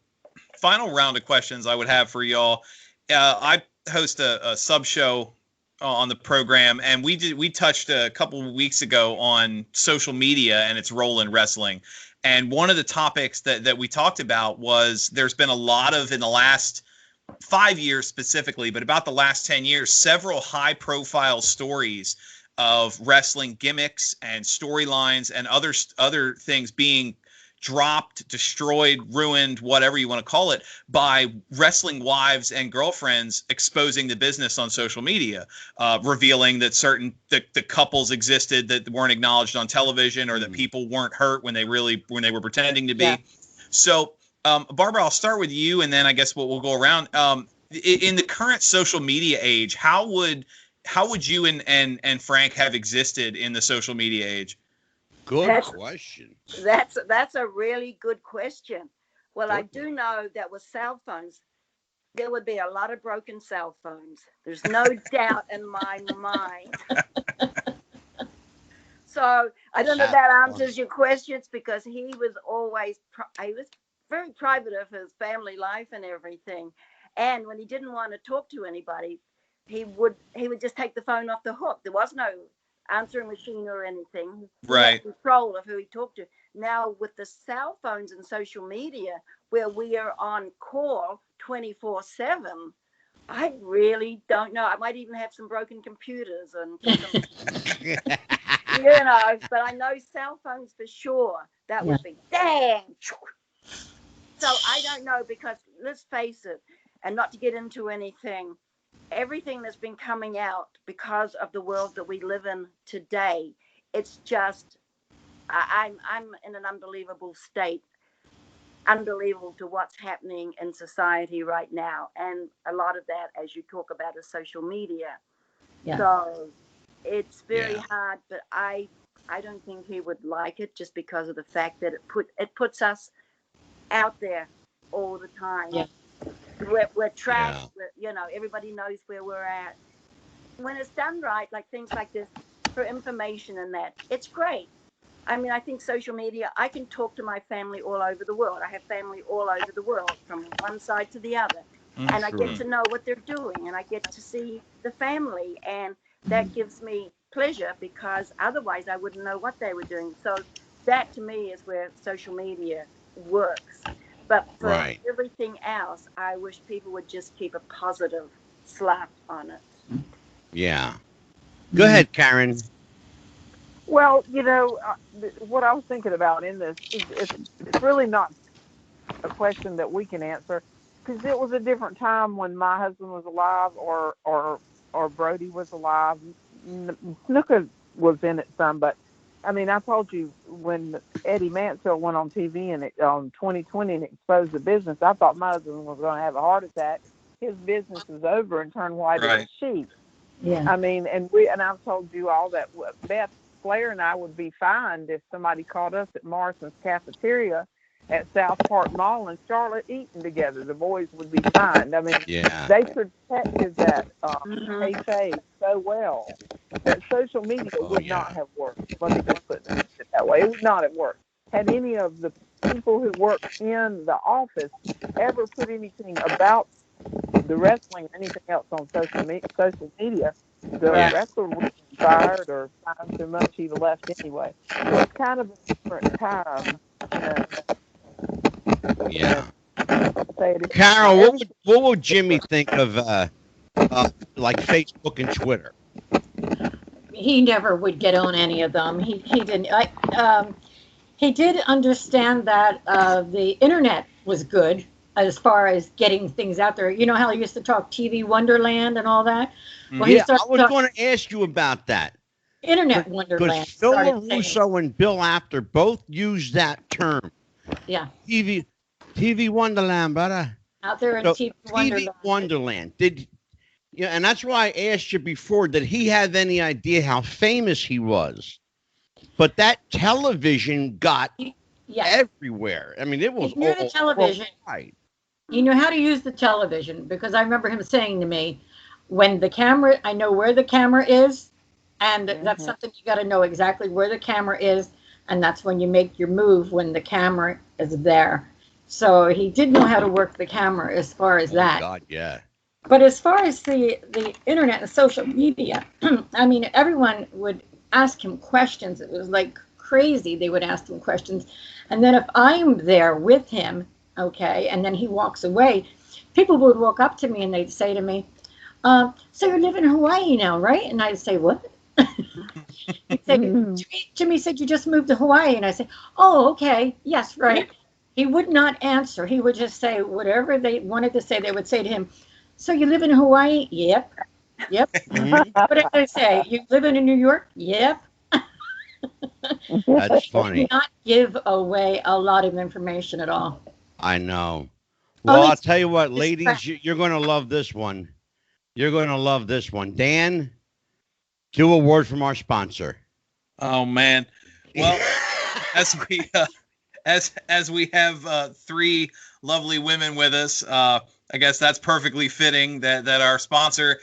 final round of questions I would have for y'all. I host a sub show on the program, and we touched a couple of weeks ago on social media and its role in wrestling. And one of the topics that we talked about was there's been a lot of, in the last 5 years specifically, but about the last 10 years, several high profile stories of wrestling gimmicks and storylines and other things being dropped, destroyed, ruined, whatever you want to call it, by wrestling wives and girlfriends exposing the business on social media, revealing that the couples existed that weren't acknowledged on television, or that people weren't hurt when they were pretending to be. Yeah. So, Barbara, I'll start with you, and then I guess we'll go around. In the current social media age, how would you and Frank have existed in the social media age? Good question. That's a really good question. Well, I do know that with cell phones, there would be a lot of broken cell phones. There's no doubt in my mind. So I don't know if that answers your questions, because he was very private of his family life and everything. And when he didn't want to talk to anybody, he would just take the phone off the hook. There was no answering machine or anything. He Right. had control of who he talked to. Now with the cell phones and social media, where we are on call 24/7, I really don't know. I might even have some broken computers and some, but I know cell phones for sure. That would be dang. So I don't know, because let's face it, and not to get into anything, everything that's been coming out because of the world that we live in today, it's just, I'm in an unbelievable state, unbelievable to what's happening in society right now. And a lot of that, as you talk about, is social media. Yeah. So it's very hard, but I don't think he would like it, just because of the fact that it puts us out there all the time. Yeah. We're tracked. Everybody knows where we're at. When it's done right, like things like this, for information and that, it's great. I mean, I think social media, I can talk to my family all over the world. I have family all over the world, from one side to the other. And I get to know what they're doing, and I get to see the family. And that gives me pleasure, because otherwise I wouldn't know what they were doing. So that, to me, is where social media works. But for everything else, I wish people would just keep a positive slant on it. Yeah. Go ahead, Karen. Well, what I was thinking about in this is it's really not a question that we can answer, because it was a different time when my husband was alive, or Brody was alive. Snuka was in it some, but I mean, I told you when Eddie Mansfield went on TV and on 2020 and exposed the business, I thought my husband was going to have a heart attack. His business is over and turned white as a sheet. Yeah. I mean, and I've told you all that. Beth Flair and I would be fined if somebody caught us at Morrison's cafeteria at South Park Mall in Charlotte eating together. The boys would be fined. I mean, they protected that kayfabe so well that social media would not have worked. Let me just put it that way. It would not have worked. Had any of the people who worked in the office ever put anything about the wrestling or anything else on social media, the wrestler would have been fired or fined so much he'd have left anyway. So it's kind of a different time. Carol, what would Jimmy think of like Facebook and Twitter? He never would get on any of them. He didn't. He did understand that the internet was good as far as getting things out there. You know how he used to talk TV Wonderland and all that? Well, I was going to ask you about that. Internet Wonderland. Because Phil LaRusso and Bill Apter both used that term. Yeah. TV Wonderland, brother. Out there in TV Wonderland. TV Wonderland. And that's why I asked you before, did he have any idea how famous he was? But that television got everywhere. I mean, it was all the television. Right. You know how to use the television, because I remember him saying to me, when the camera, I know where the camera is, and that's something you got to know exactly where the camera is, and that's when you make your move when the camera is there. So he did know how to work the camera as far as that. God, yeah. But as far as the internet and social media, I mean, everyone would ask him questions. It was like crazy. They would ask him questions. And then if I'm there with him, okay, and then he walks away, people would walk up to me and they'd say to me, so you live in Hawaii now, right? And I'd say, what? He'd say, Jimmy said you just moved to Hawaii. And I say, oh, okay. Yes, right. He would not answer. He would just say whatever they wanted to say. They would say to him, so you live in Hawaii? Yep. What did I say? You live in New York? Yep. That's funny. He did not give away a lot of information at all. I know. Well, I'll tell you what, ladies, you're going to love this one. You're going to love this one. Dan, do a word from our sponsor. Oh, man. Well, as we have three lovely women with us, I guess that's perfectly fitting that our sponsor,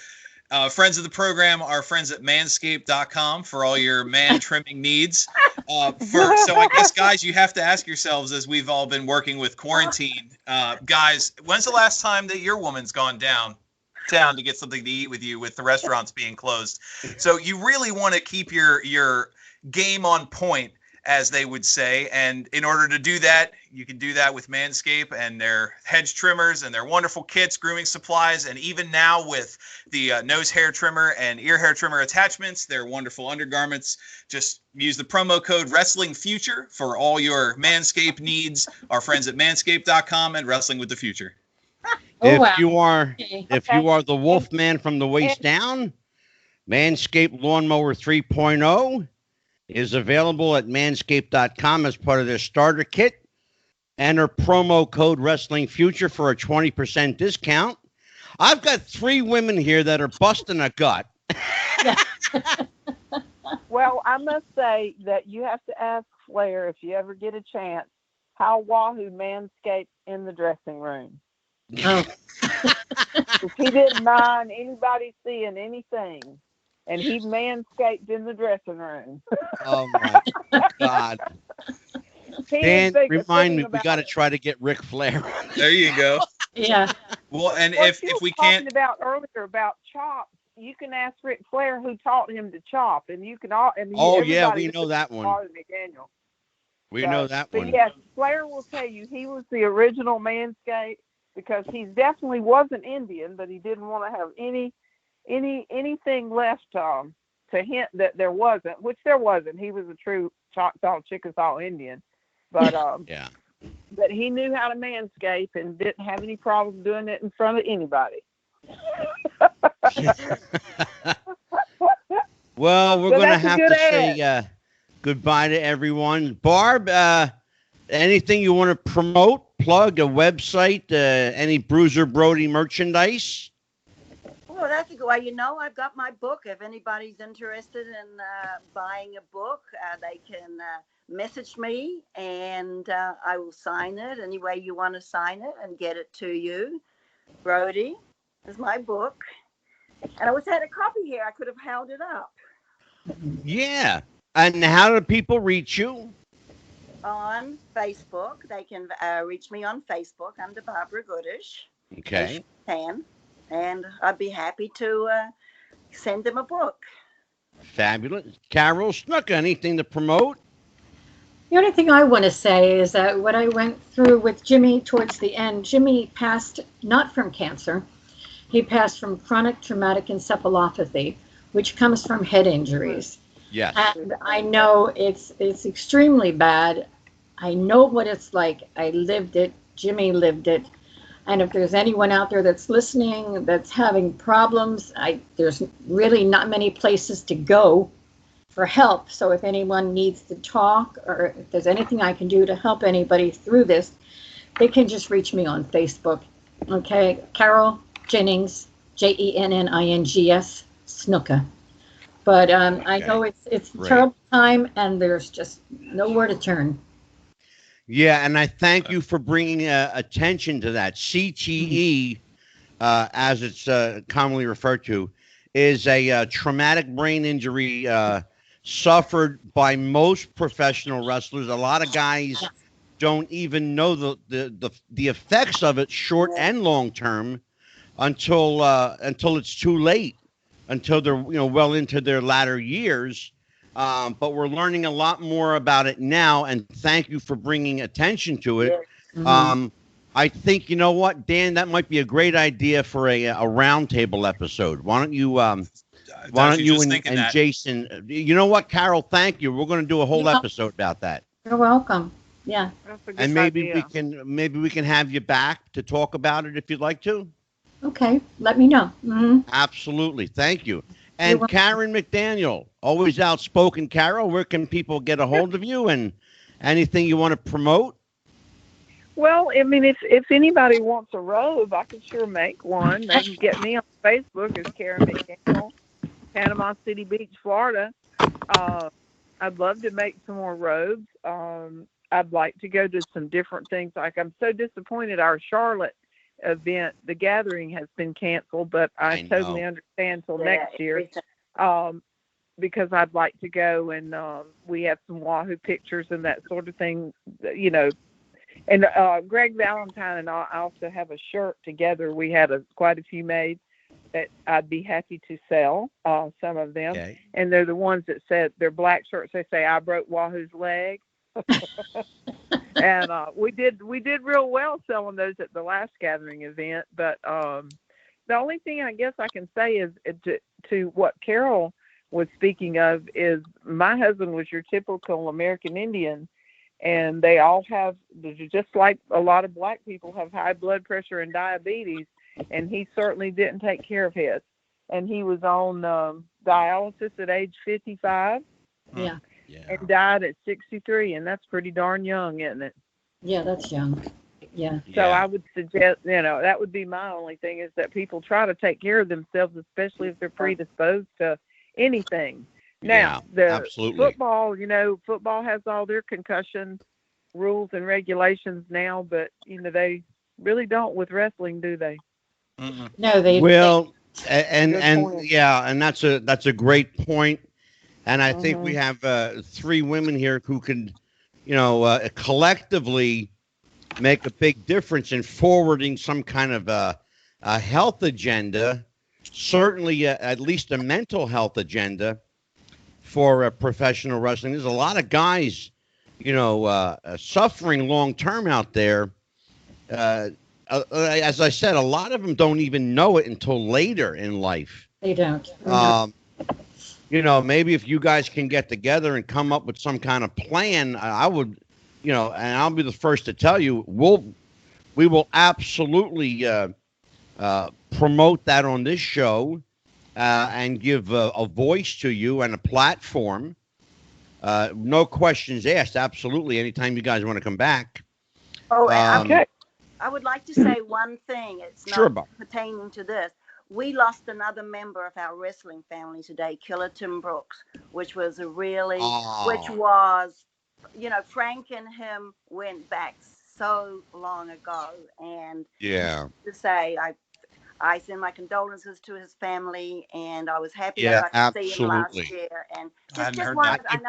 friends of the program, are friends at manscaped.com for all your man trimming needs. So I guess, guys, you have to ask yourselves, as we've all been working with quarantine, guys, when's the last time that your woman's gone down? town to get something to eat with you, with the restaurants being closed. So you really want to keep your game on point, as they would say. And in order to do that, you can do that with Manscaped and their hedge trimmers and their wonderful kits, grooming supplies, and even now with the nose hair trimmer and ear hair trimmer attachments, their wonderful undergarments. Just use the promo code Wrestling Future for all your Manscaped needs. Our friends at manscaped.com and Wrestling with the Future. If you are the wolf man from the waist down, Manscaped Lawnmower 3.0 is available at manscaped.com as part of their starter kit. Enter promo code Wrestling Future for a 20% discount. I've got 3 women here that are busting a gut. Well, I must say that you have to ask Flair, if you ever get a chance, how Wahoo manscaped in the dressing room. Oh. If he didn't mind anybody seeing anything, and he manscaped in the dressing room. Oh, my God. Dan, remind me, we got to try to get Ric Flair. There you go. Yeah. Well, and What if we talking can't about earlier about chops, you can ask Ric Flair who taught him to chop, and you can all. And we know that one. McDaniel. We know that one. But yes, Flair will tell you he was the original Manscaped, because he definitely wasn't Indian, but he didn't want to have anything left to hint that there wasn't, which there wasn't. He was a true Choctaw Chickasaw Indian, but yeah. But he knew how to manscape and didn't have any problem doing it in front of anybody. Well, we're going to have to say goodbye to everyone. Barb, anything you want to promote, plug, a website, any Bruiser Brody merchandise? Well, that's a good way. I've got my book. If anybody's interested in buying a book, they can message me, and I will sign it any way you want to sign it and get it to you. Brody is my book. And I wish I had a copy here. I could have held it up. Yeah. And how do people reach you? On Facebook. They can reach me on Facebook under Barbara Goodish. Okay. And I'd be happy to send them a book. Fabulous. Carole Jennings-Snuka, anything to promote? The only thing I want to say is that what I went through with Jimmy towards the end, Jimmy passed not from cancer. He passed from chronic traumatic encephalopathy, which comes from head injuries. Yes. And I know it's extremely bad. I know what it's like. I lived it. Jimmy lived it. And if there's anyone out there that's listening that's having problems, there's really not many places to go for help. So if anyone needs to talk, or if there's anything I can do to help anybody through this, they can just reach me on Facebook. Okay, Carole Jennings, Jennings, Snuka. But I know it's a terrible time, and there's just nowhere to turn. Yeah, and I thank you for bringing attention to that. CTE, as it's commonly referred to, is a traumatic brain injury suffered by most professional wrestlers. A lot of guys don't even know the effects of it, short and long term, until it's too late, until they're well into their latter years. But we're learning a lot more about it now, and thank you for bringing attention to it. Mm-hmm. I think, you know what, Dan, that might be a great idea for a roundtable episode. Why don't you and Jason, you know what, Carole, thank you. We're going to do a whole episode about that. You're welcome. Yeah. And maybe we can have you back to talk about it if you'd like to. Okay, let me know. Mm-hmm. Absolutely. Thank you. And Karen McDaniel, always outspoken. Carole, where can people get a hold of you, and anything you want to promote? Well, I mean, if anybody wants a robe, I can sure make one. They can get me on Facebook as Karen McDaniel, Panama City Beach, Florida. I'd love to make some more robes. I'd like to go to some different things. Like, I'm so disappointed our Charlotte event, the gathering, has been canceled, but I totally understand till next year, because I'd like to go, and we have some Wahoo pictures and that sort of thing, and Greg Valentine and I also have a shirt together. We had quite a few made, that I'd be happy to sell some of them. Okay. And they're the ones that said, they're black shirts. They say, I broke Wahoo's leg. And we did real well selling those at the last gathering event. But the only thing I guess I can say is to what Carole was speaking of is my husband was your typical American Indian, and they all have, just like a lot of black people have high blood pressure and diabetes, and he certainly didn't take care of his. And he was on dialysis at age 55. Yeah. And died at 63, and that's pretty darn young, isn't it? Yeah, that's young. Yeah. So I would suggest, that would be my only thing, is that people try to take care of themselves, especially if they're predisposed to anything. Now, absolutely. Football has all their concussion rules and regulations now, but they really don't with wrestling, do they? Mm-mm. No, they. Well, and point. and that's a great point. And I think we have 3 women here who can, collectively make a big difference in forwarding some kind of a health agenda, certainly at least a mental health agenda for professional wrestling. There's a lot of guys, suffering long term out there. As I said, a lot of them don't even know it until later in life. They don't. Maybe if you guys can get together and come up with some kind of plan, I would, and I'll be the first to tell you, we will absolutely promote that on this show and give a voice to you and a platform. No questions asked. Absolutely. Anytime you guys want to come back. Oh, Okay. I would like to say one thing. It's not Sure, Bob. pertaining to this. We lost another member of our wrestling family today, Killer Tim Brooks, which was Frank and him went back so long ago. And to say, I send my condolences to his family, and I was happy that I could see him last year. And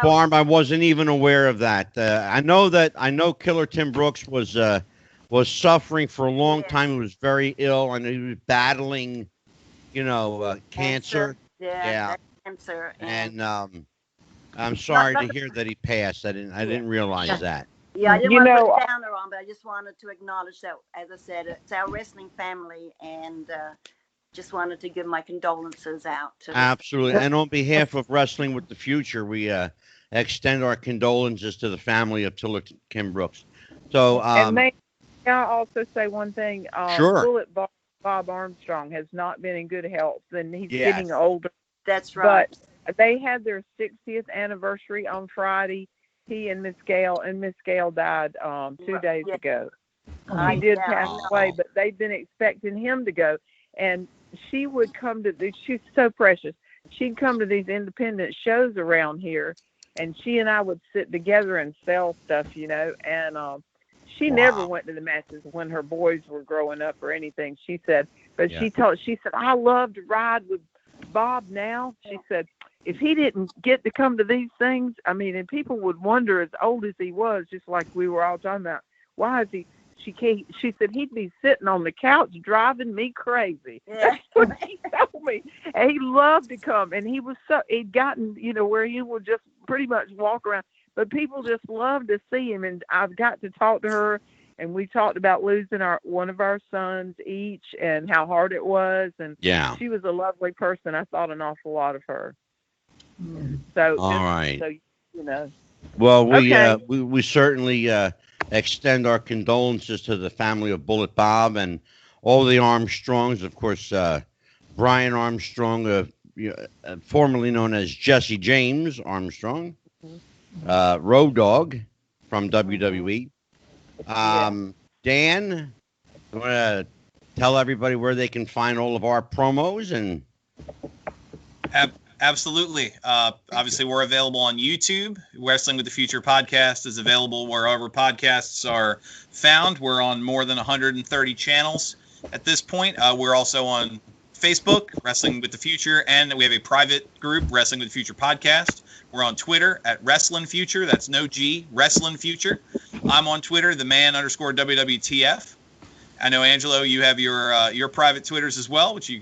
Barb, I wasn't even aware of that. I know Killer Tim Brooks was suffering for a long time. He was very ill, and he was battling cancer. Cancer. And I'm sorry to hear that he passed. I didn't realize that. Yeah, I didn't want to put a downer on, but I just wanted to acknowledge that, as I said, it's our wrestling family, and just wanted to give my condolences out. Absolutely. And on behalf of Wrestling with the Future, we extend our condolences to the family of Killer Tim Brooks. So, and may I also say one thing? Sure. Bullet Bob Armstrong has not been in good health, and he's getting older. That's right. But they had their 60th anniversary on Friday. He and Miss Gail died 2 days ago. He did pass away, but they've been expecting him to go. And she would come to she's so precious. She'd come to these independent shows around here, and she and I would sit together and sell stuff, and she never went to the matches when her boys were growing up or anything. She said, she said, I love to ride with Bob now. She said, if he didn't get to come to these things, and people would wonder, as old as he was, just like we were all talking about, why is he? She said he'd be sitting on the couch driving me crazy. That's what he told me. And he loved to come, and he'd gotten, where he would just pretty much walk around. But people just love to see him, and I've got to talk to her, and we talked about losing one of our sons each, and how hard it was, and she was a lovely person. I thought an awful lot of her. So all right. So Well, we certainly extend our condolences to the family of Bullet Bob and all the Armstrongs. Of course, Brian Armstrong, formerly known as Jesse James Armstrong, Road Dogg from WWE. Dan, you want to tell everybody where they can find all of our promos? And Absolutely. Obviously, we're available on YouTube. Wrestling with the Future podcast is available wherever podcasts are found. We're on more than 130 channels at this point. We're also on Facebook, Wrestling with the Future, and we have a private group, Wrestling with the Future podcast. We're on Twitter at Wrestling Future. That's no G, Wrestling Future. I'm on Twitter, _WWTF. I know, Angelo, you have your private Twitters as well, which you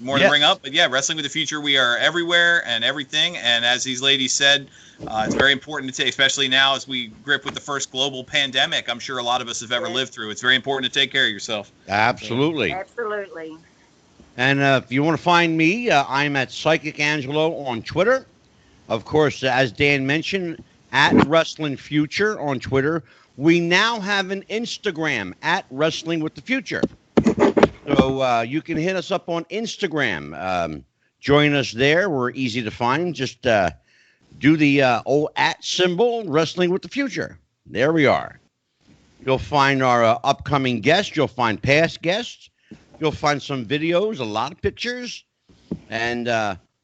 more to bring up. But yeah, Wrestling with the Future, we are everywhere and everything. And as these ladies said, it's very important to take, especially now as we grip with the first global pandemic I'm sure a lot of us have ever lived through. It's very important to take care of yourself. Absolutely. Absolutely. And if you want to find me, I'm at Psychic Angelo on Twitter. Of course, as Dan mentioned, at Wrestling Future on Twitter. We now have an Instagram at Wrestling with the Future. So you can hit us up on Instagram. Join us there. We're easy to find. Just do the old @ symbol, Wrestling with the Future. There we are. You'll find our upcoming guests. You'll find past guests. You'll find some videos, a lot of pictures. And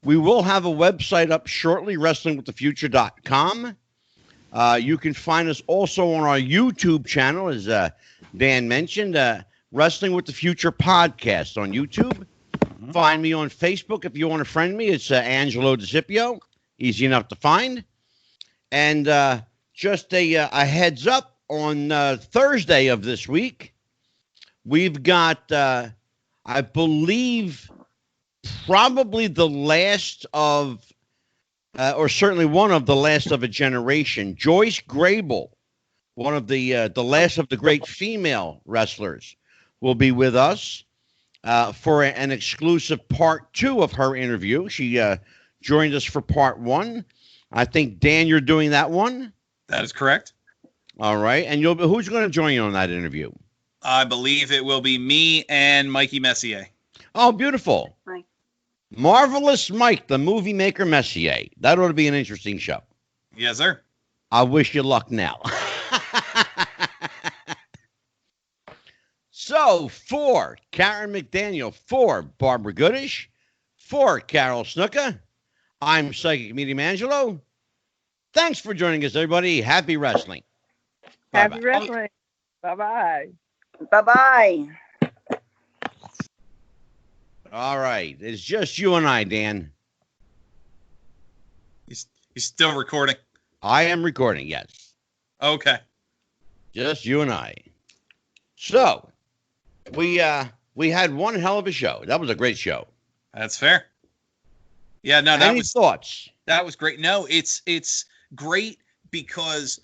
we will have a website up shortly, wrestlingwiththefuture.com. You can find us also on our YouTube channel, as Dan mentioned, Wrestling with the Future podcast on YouTube. Find me on Facebook if you want to friend me. It's Angelo DeCipio. Easy enough to find. And just a heads up, on Thursday of this week, we've got, I believe, probably the last of, or certainly one of the last of a generation, Joyce Grable, one of the last of the great female wrestlers, will be with us for an exclusive part 2 of her interview. She joined us for part 1. I think, Dan, you're doing that one? That is correct. All right. And who's going to join you on that interview? I believe it will be me and Mikey Messier. Oh, beautiful. Right. Marvelous Mike, the movie maker Messier. That ought to be an interesting show. Yes, sir. I wish you luck now. So, for Karen McDaniel, for Barbara Goodish, for Carole Snuka, I'm Psychic Medium Angelo. Thanks for joining us, everybody. Happy wrestling. Happy Bye-bye. wrestling. Bye-bye. Bye-bye. All right. It's just you and I, Dan. He's still recording. I am recording, yes. Okay. Just you and I. So, we had one hell of a show. That was a great show. That's fair. Yeah, no, Any thoughts? That was great. No, it's great because,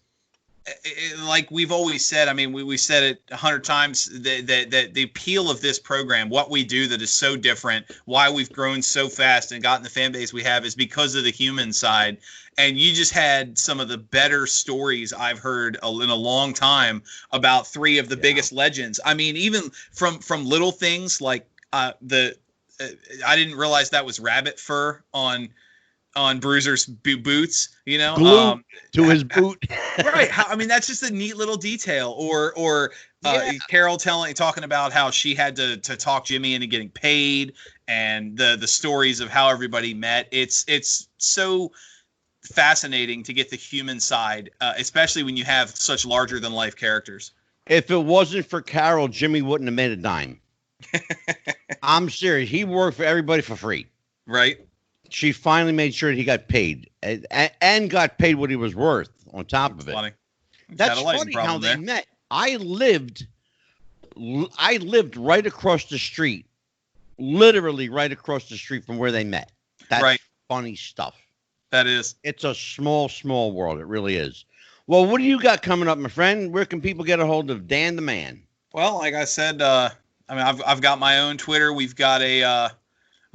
like we've always said, I mean, we said it 100 times, that the appeal of this program, what we do that is so different, why we've grown so fast and gotten the fan base we have, is because of the human side. And you just had some of the better stories I've heard in a long time about 3 of the biggest legends. I mean, even from little things like I didn't realize that was rabbit fur on Bruiser's boots, you know, Glue to his boot. Right. I mean, that's just a neat little detail. Or Carole talking about how she had to talk Jimmy into getting paid, and the stories of how everybody met. It's so fascinating to get the human side, especially when you have such larger than life characters. If it wasn't for Carole, Jimmy wouldn't have made a dime. I'm serious. He worked for everybody for free. Right. She finally made sure that he got paid, and got paid what he was worth on top of it. Funny. That's funny how they met. I lived right across the street, literally right across the street from where they met. That's right. Funny stuff. That is. It's a small, small world. It really is. Well, what do you got coming up, my friend? Where can people get a hold of Dan the Man? Well, like I said, I mean, I've got my own Twitter. We've got a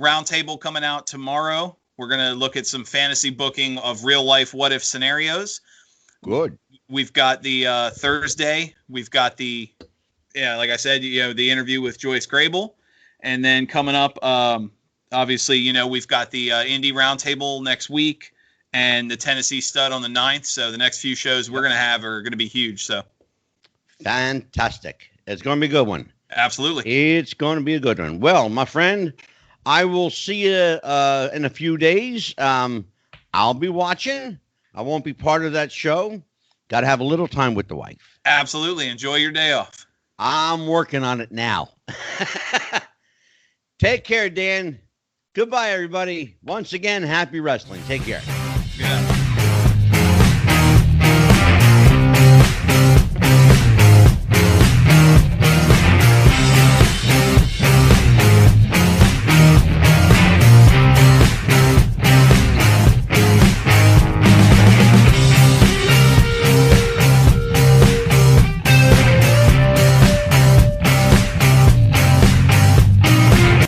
roundtable coming out tomorrow. We're going to look at some fantasy booking of real life what if scenarios. Good. We've got the Thursday. We've got like I said, the interview with Joyce Grable. And then coming up, obviously, we've got the Indie Roundtable next week and the Tennessee Stud on the 9th. So the next few shows we're going to have are going to be huge. So fantastic. It's going to be a good one. Absolutely. It's going to be a good one. Well, my friend, I will see you in a few days. I'll be watching. I won't be part of that show. Got to have a little time with the wife. Absolutely. Enjoy your day off. I'm working on it now. Take care, Dan. Goodbye, everybody. Once again, happy wrestling. Take care.